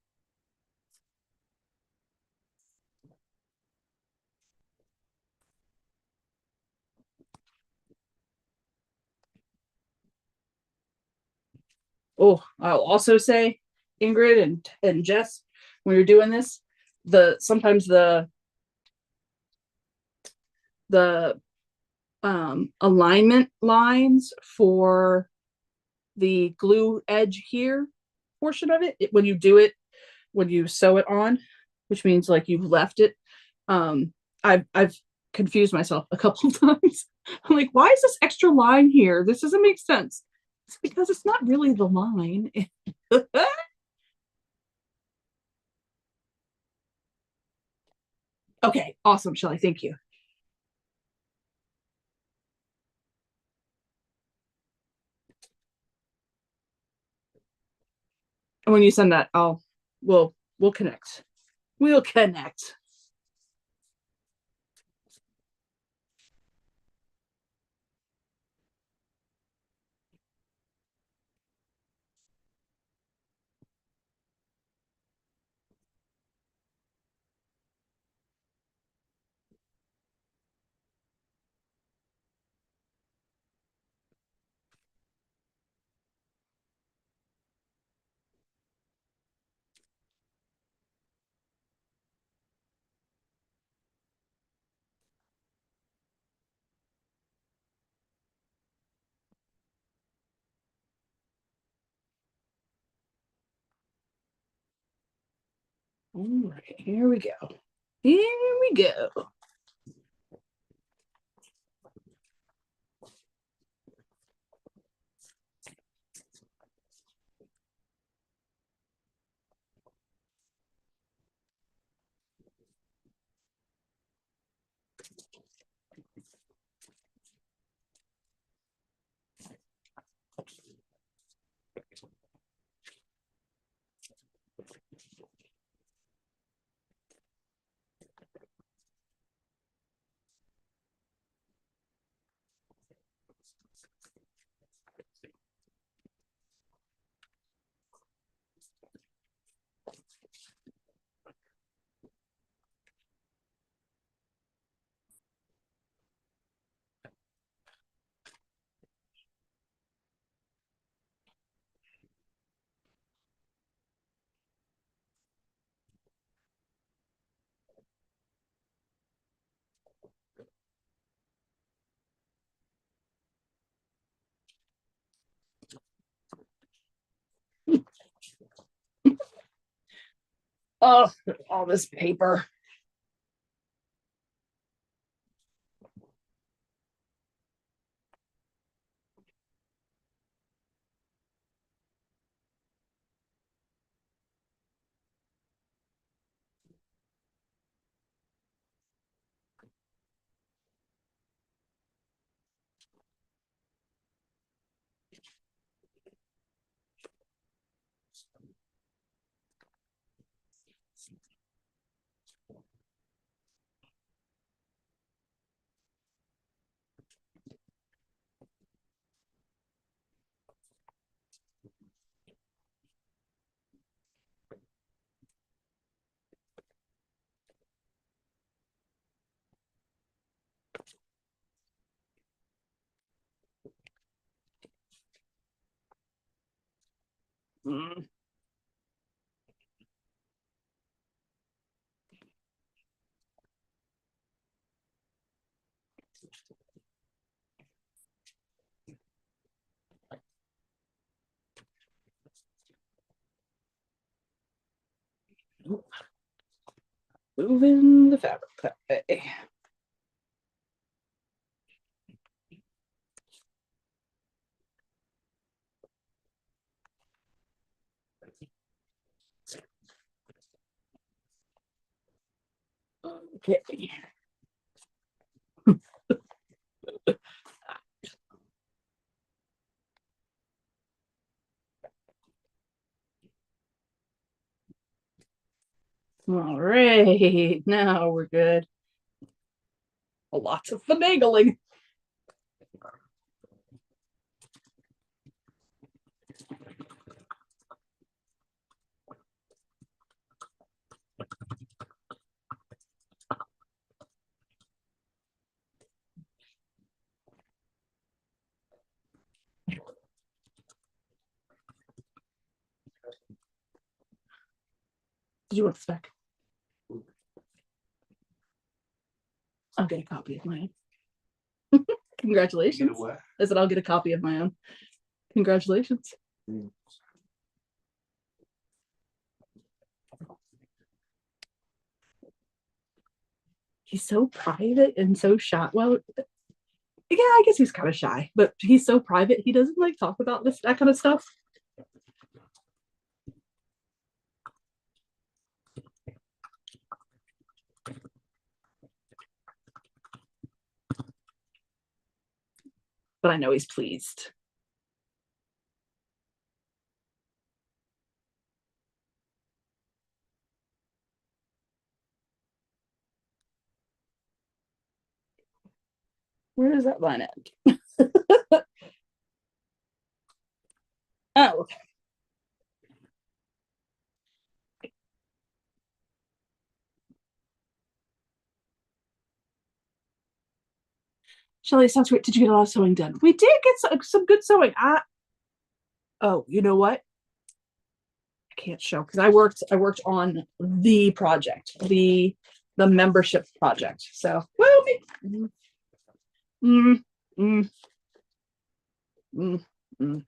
Oh, I'll also say, Ingrid and Jess, when you're doing this, sometimes the alignment lines for the glue edge here portion of it, when you do it, when you sew it on, which means like you've left it, I've confused myself a couple of times. I'm like, why is this extra line here? This doesn't make sense. It's because it's not really the line. Okay, awesome, Shelly. Thank you. And when you send that, we'll connect. We'll connect. All right, here we go. Here we go. Oh, all this paper. Mm. Moving the fabric that way. Okay. All right. Now we're good. Lots of finagling. Did you want the spec? I'll get a copy of my own. Congratulations. I said I'll get a copy of my own. Congratulations. He's so private and so shy. Well, yeah, I guess he's kind of shy, but he's so private. He doesn't like talk about that kind of stuff. But I know he's pleased. Where does that line end? Oh, okay. Shelly, sounds great. Did you get a lot of sewing done? We did get some good sewing. Oh, you know what? I can't show because I worked on the project, the membership project. So well, mm, mm, mm, mm.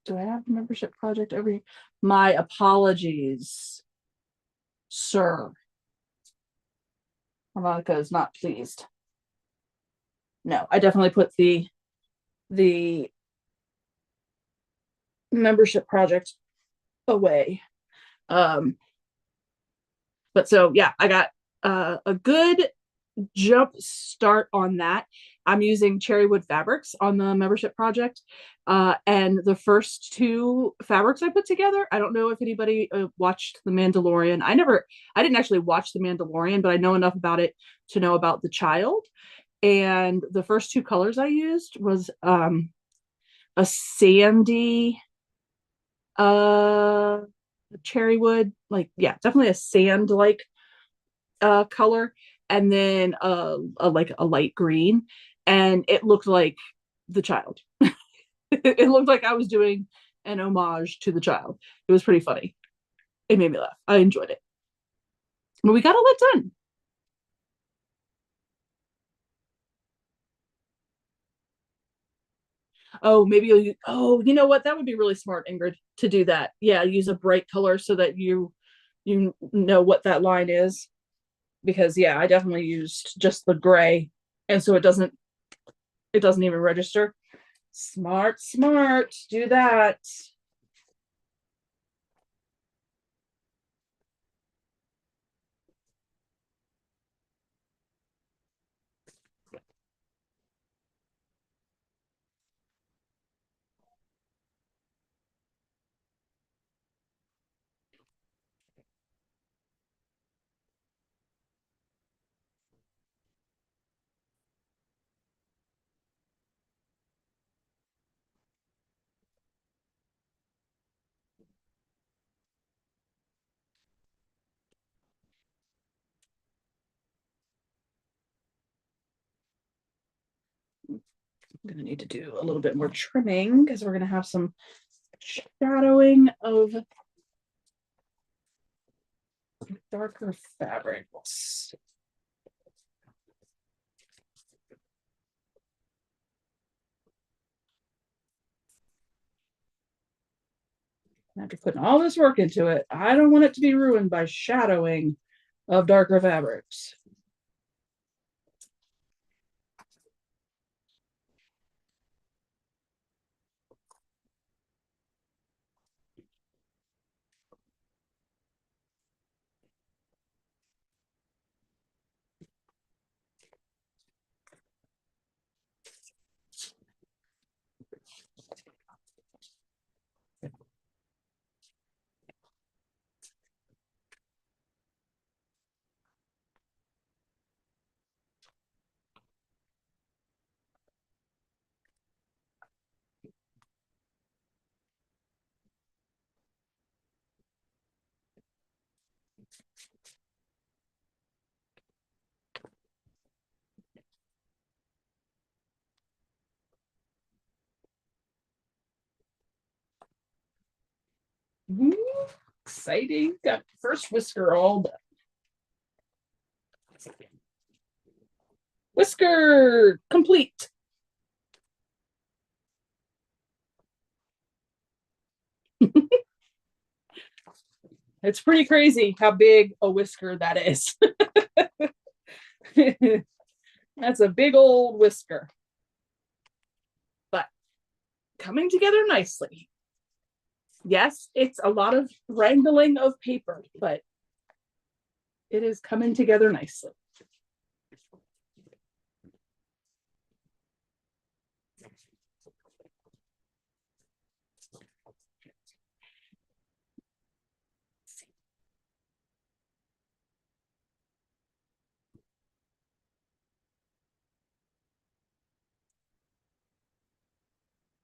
Do I have a membership project over here? My apologies, sir. Harmonica is not pleased. No, I definitely put the membership project away. Um, but so yeah, I got a good jump start on that. I'm using cherrywood fabrics on the membership project. And the first two fabrics I put together, I don't know if anybody watched The Mandalorian. I didn't actually watch The Mandalorian, but I know enough about it to know about the child. And the first two colors I used was a sandy uh cherrywood, like yeah, definitely a sand like color, and then like a light green, and it looked like the child. It looked like I was doing an homage to the child. It was pretty funny. It made me laugh. I enjoyed it. But we got all that done. Oh, maybe oh, you know what? That would be really smart, Ingrid, to do that. Yeah, use a bright color so that you know what that line is. Because yeah, I definitely used just the gray, and so it doesn't even register. Smart, smart. Do that. I'm gonna need to do a little bit more trimming because we're gonna have some shadowing of darker fabrics. After putting all this work into it, I don't want it to be ruined by shadowing of darker fabrics. Ooh, exciting. Got first whisker all done. Whisker complete. It's pretty crazy how big a whisker that is. That's a big old whisker. But coming together nicely. Yes, it's a lot of wrangling of paper, but it is coming together nicely.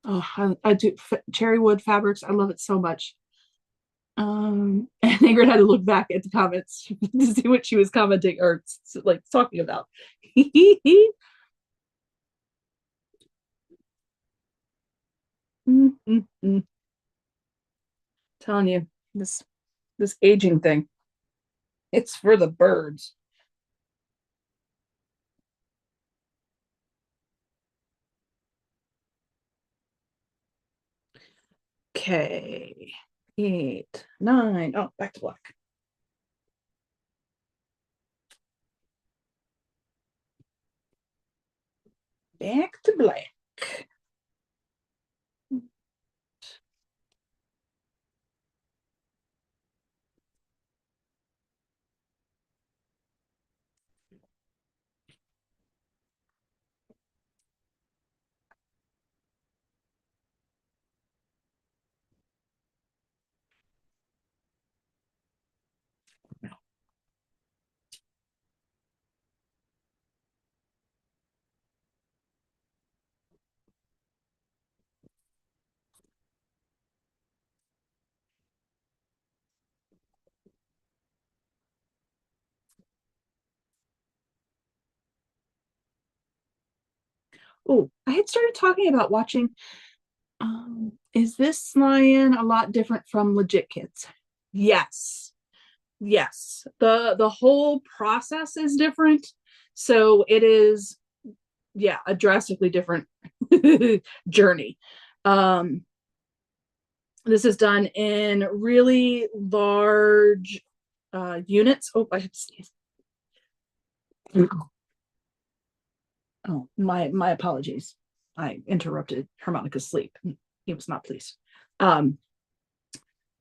Oh, I do cherry wood fabrics. I love it so much. And Ingrid had to look back at the comments to see what she was commenting or like talking about. Telling you, this aging thing, it's for the birds. Okay, 8, 9. Oh, back to black. Back to black. Oh, I had started talking about watching. Is this lion a lot different from Legit Kids? Yes. Yes. The whole process is different. So it is, yeah, a drastically different journey. This is done in really large units. Oh, I have to sneeze. Oh, my apologies. I interrupted Harmonica's sleep. He was not pleased.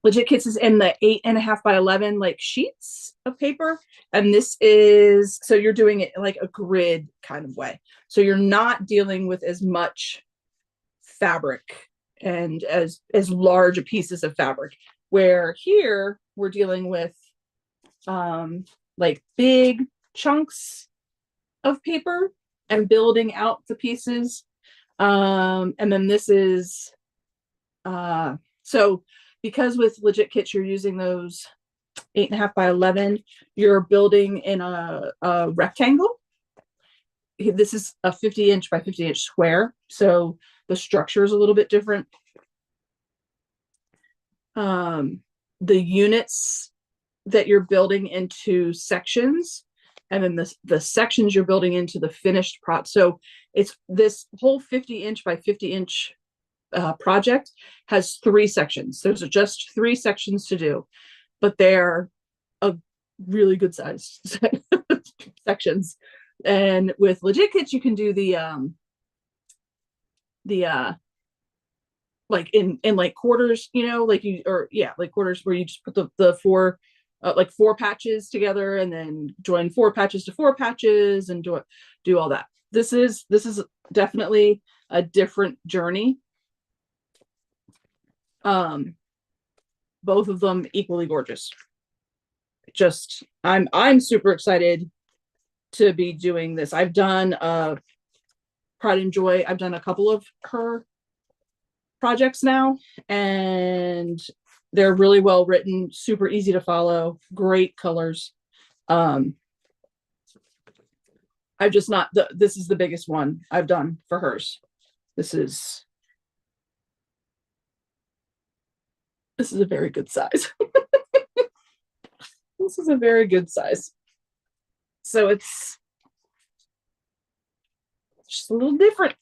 Legit Kits is in the 8.5 by 11 like sheets of paper, and this is so you're doing it like a grid kind of way. So you're not dealing with as much fabric and as large pieces of fabric. Where here we're dealing with like big chunks of paper and building out the pieces. And then this is so because with Legit Kits you're using those 8.5 by 11, you're building in a rectangle, this is a 50-inch by 50-inch square, so the structure is a little bit different. The units that you're building into sections, and then the sections you're building into the finished prop. So it's this whole 50-inch by 50-inch project has 3 sections. There's just 3 sections to do, but they're a really good size sections. And with legit kits, you can do the like in like quarters, you know, like you, or yeah, like quarters, where you just put the 4 like 4 patches together and then join 4 patches to 4 patches and do all that. This is definitely a different journey. Both of them equally gorgeous. Just I'm super excited to be doing this. I've done Pride and Joy. I've done a couple of her projects now, and they're really well written, super easy to follow, great colors. I've just not this is the biggest one I've done for hers. This is a very good size. This is a very good size. So it's just a little different.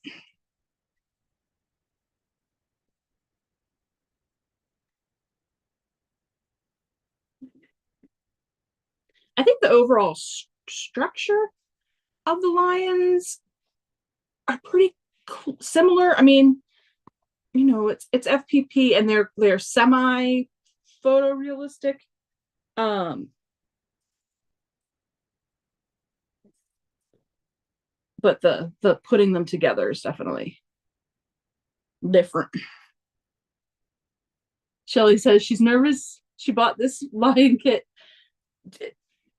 I think the overall structure of the lions are pretty similar. I mean, you know, it's FPP, and they're semi photorealistic. But the putting them together is definitely different. Shelly says she's nervous. She bought this lion kit.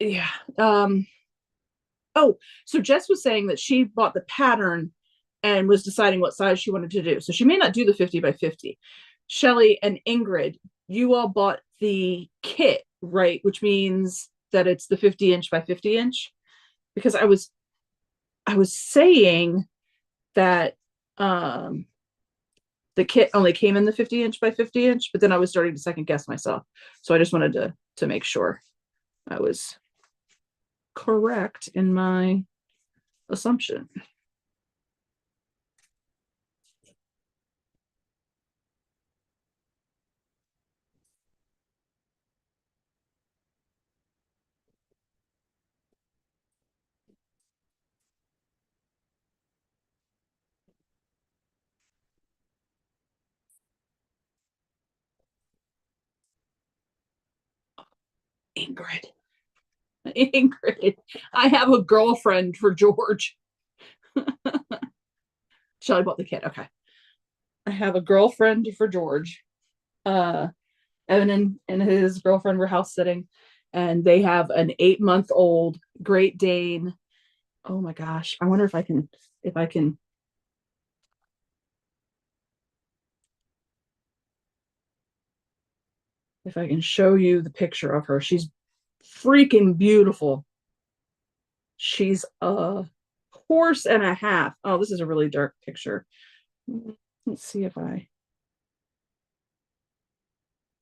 Yeah. Oh, so Jess was saying that she bought the pattern and was deciding what size she wanted to do. So she may not do the 50 by 50. Shelly and Ingrid, you all bought the kit, right? Which means that it's the 50-inch by 50-inch. Because I was saying that the kit only came in the 50-inch by 50-inch, but then I was starting to second guess myself. So I just wanted to make sure I was correct in my assumption. Ingrid. Ingrid. I have a girlfriend for George. Shelly bought the kit. Okay. I have a girlfriend for George. Evan and his girlfriend were house sitting, and they have an 8-month-old Great Dane. Oh my gosh. I wonder if I can if I can show you the picture of her. She's freaking beautiful. She's a horse and a half. Oh, this is a really dark picture. Let's see if I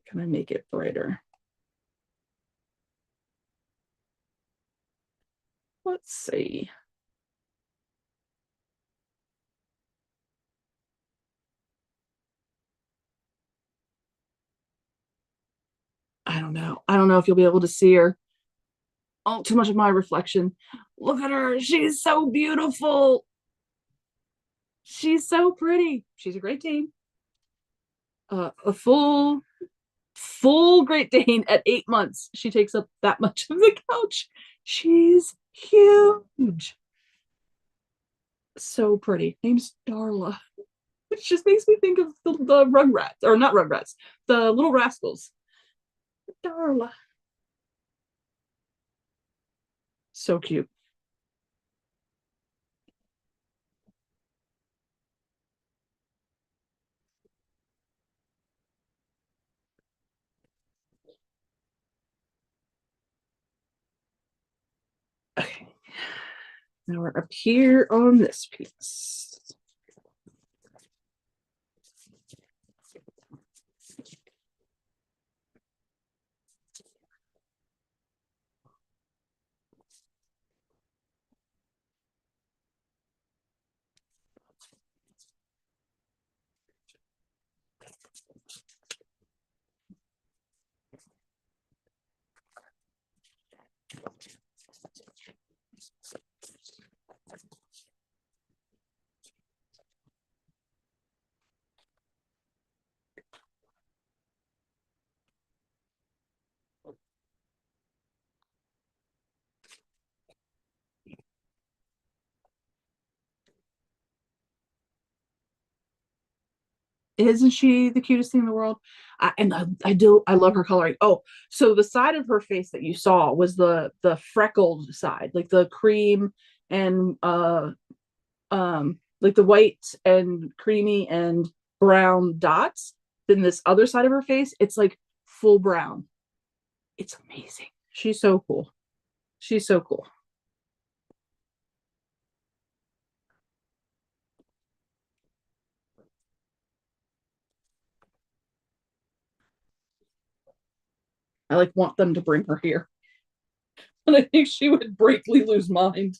can I make it brighter. Let's see. I don't know. I don't know if you'll be able to see her. Oh, too much of my reflection. Look at her. She's so beautiful. She's so pretty. She's a Great Dane. A full Great Dane at 8 months. She takes up that much of the couch. She's huge. So pretty. Name's Darla. Which just makes me think of the Rugrats, or not Rugrats, the Little Rascals. Darla. So cute. Okay. Now we're up here on this piece. Isn't she the cutest thing in the world? I love her coloring. Oh, so the side of her face that you saw was the freckled side, like the cream and like the white and creamy and brown dots. Then this other side of her face, it's like full brown. It's amazing. She's so cool. She's so cool. I like want them to bring her here. And I think she would breakly lose mind.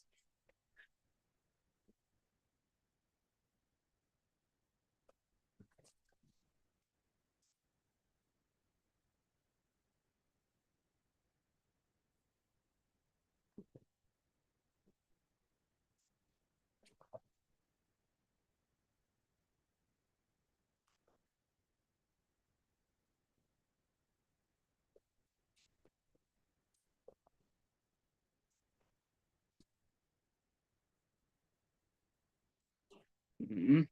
Mm.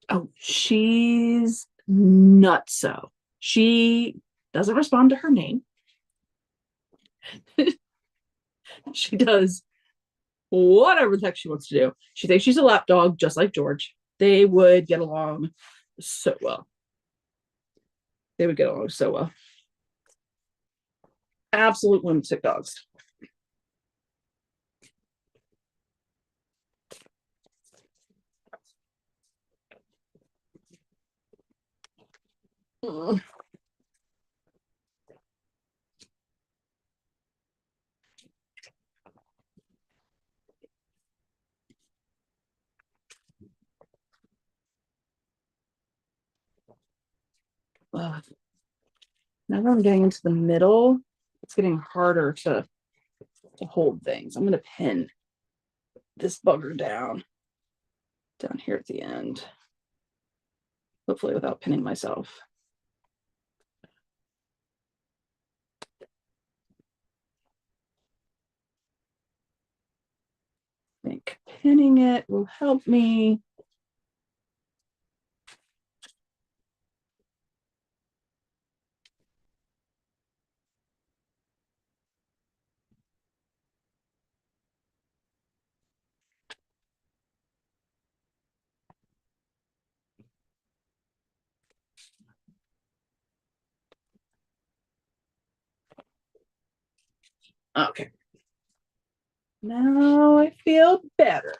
Oh, she's nutso. She doesn't respond to her name. She does whatever the heck she wants to do. She thinks she's a lap dog, just like George. They would get along so well. They would get along so well. Absolute lunatic dogs. Mm. Ugh. Now that I'm getting into the middle, it's getting harder to hold things. I'm going to pin this bugger down here at the end, hopefully without pinning myself. I think pinning it will help me. Okay. Now I feel better.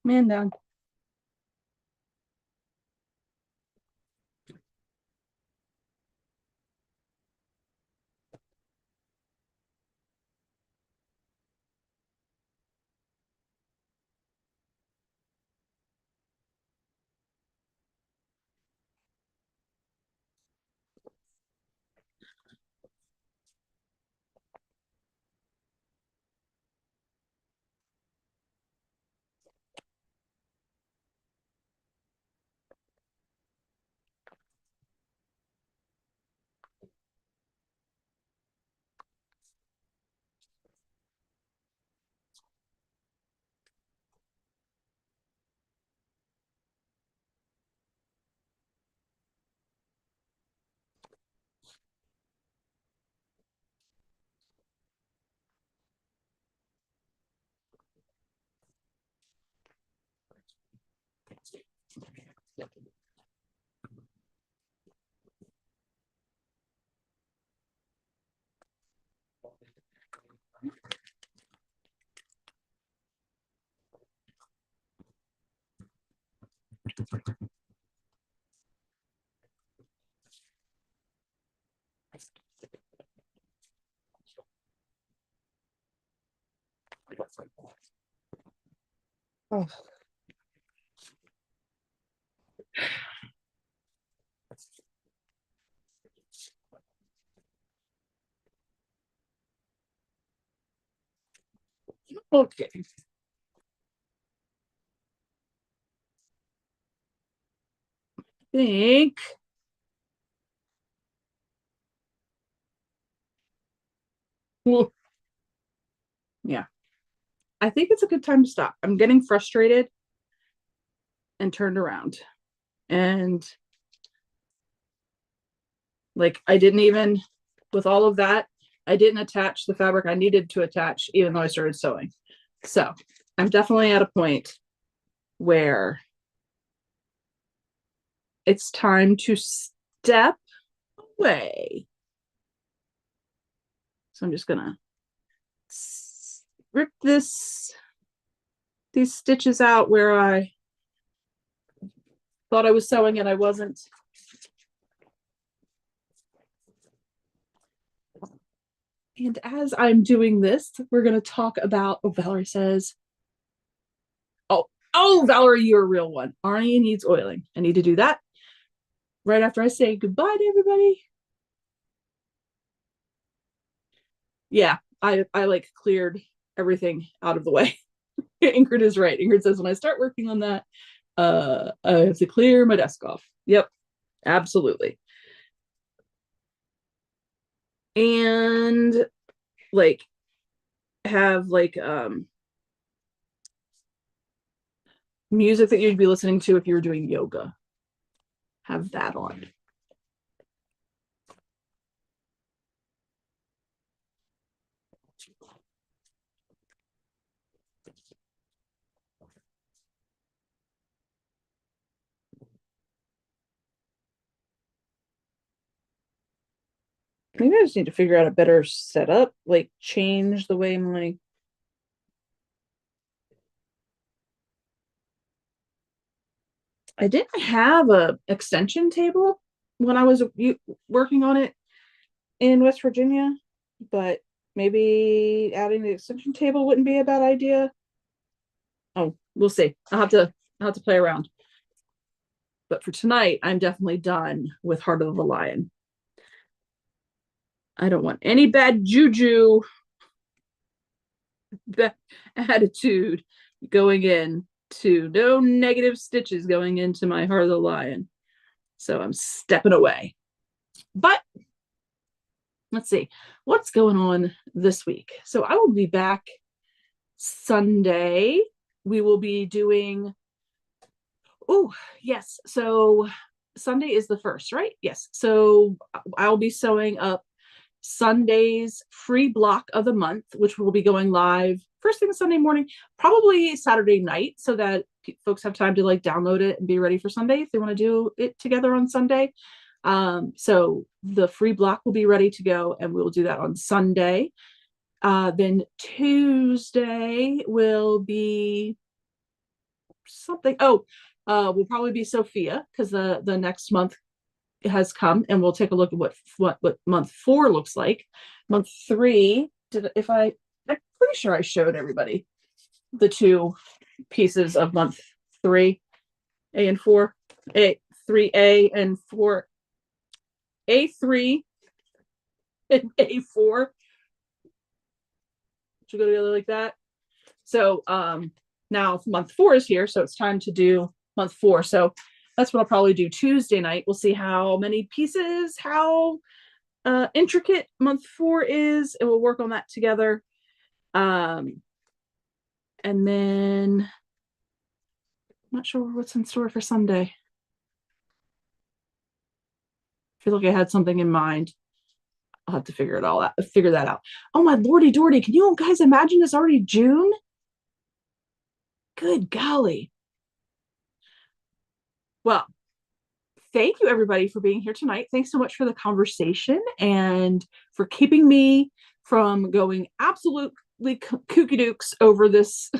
Man down. Oh. Okay. Think. Well, yeah. I think it's a good time to stop. I'm getting frustrated and turned around. And like I didn't even with all of that, I didn't attach the fabric I needed to attach, even though I started sewing. So I'm definitely at a point where it's time to step away. So I'm just gonna rip these stitches out where I thought I was sewing and I wasn't. And as I'm doing this, we're going to talk about, oh, Valerie says, oh, Valerie, you're a real one. Arnie needs oiling. I need to do that right after I say goodbye to everybody. Yeah, I like cleared everything out of the way. Ingrid is right. Ingrid says, when I start working on that, I have to clear my desk off. Yep, absolutely. And like have like music that you'd be listening to if you were doing yoga. Have that on. Maybe I just need to figure out a better setup, like change the way my I didn't have a extension table when I was working on it in West Virginia, but maybe adding the extension table wouldn't be a bad idea. Oh, we'll see. I'll have to play around. But for tonight, I'm definitely done with Heart of the Lion. I don't want any bad juju, bad attitude going in to no negative stitches going into my Heart of the Lion. So I'm stepping away. But let's see what's going on this week. So I will be back Sunday. We will be doing, oh, yes. So Sunday is the 1st, right? Yes. So I'll be sewing up Sunday's free block of the month, which will be going live first thing Sunday morning, probably Saturday night, so that folks have time to like download it and be ready for Sunday if they want to do it together on Sunday. So the free block will be ready to go, and we'll do that on Sunday. Then Tuesday will be something. Oh, will probably be Sophia, because the next month has come, and we'll take a look at what month 4 looks like. Month 3, I'm pretty sure I showed everybody the 2 pieces of month 3, A and 4, A3A and 4, A3 and A4 should go together like that. So now month 4 is here, so it's time to do month 4. So that's what I'll probably do Tuesday night. We'll see how many pieces, how intricate month 4 is, and we'll work on that together. And then I'm not sure what's in store for Sunday. I feel like I had something in mind. I'll have to figure that out. Oh my lordy dordy, can you guys imagine it's already June? Good golly. Well, thank you everybody for being here tonight. Thanks so much for the conversation and for keeping me from going absolutely kooky dukes over this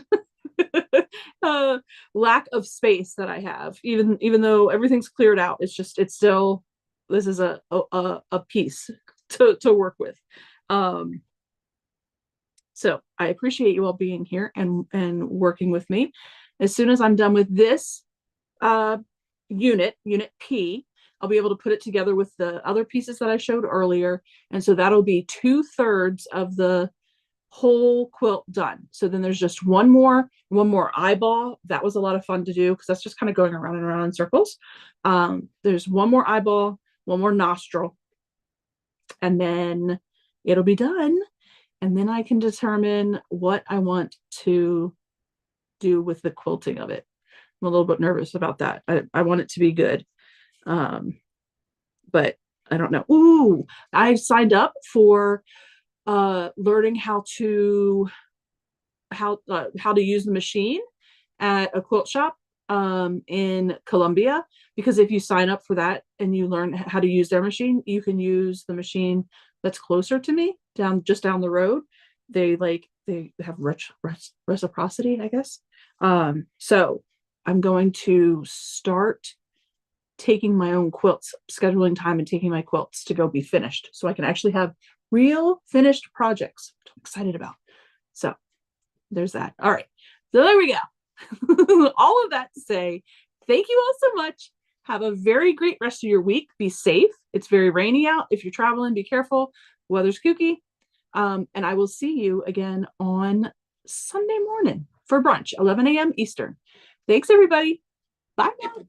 uh, lack of space that I have. Even though everything's cleared out, it's still, this is a piece to work with. Um, so I appreciate you all being here and working with me. As soon as I'm done with this uh, unit P, I'll be able to put it together with the other pieces that I showed earlier. And so that'll be 2/3 of the whole quilt done. So then there's just one more eyeball. That was a lot of fun to do because that's just kind of going around and around in circles. There's one more eyeball, one more nostril, and then it'll be done. And then I can determine what I want to do with the quilting of it. I'm a little bit nervous about that. I want it to be good. But I don't know. Ooh, I signed up for learning how to use the machine at a quilt shop in Colombia, because if you sign up for that and you learn how to use their machine, you can use the machine that's closer to me just down the road. They have reciprocity, I guess. So I'm going to start taking my own quilts, scheduling time and taking my quilts to go be finished so I can actually have real finished projects, which I'm excited about. So there's that. All right. So there we go. All of that to say, thank you all so much. Have a very great rest of your week. Be safe. It's very rainy out. If you're traveling, be careful. Weather's kooky. And I will see you again on Sunday morning for brunch, 11 a.m. Eastern. Thanks, everybody. Bye now.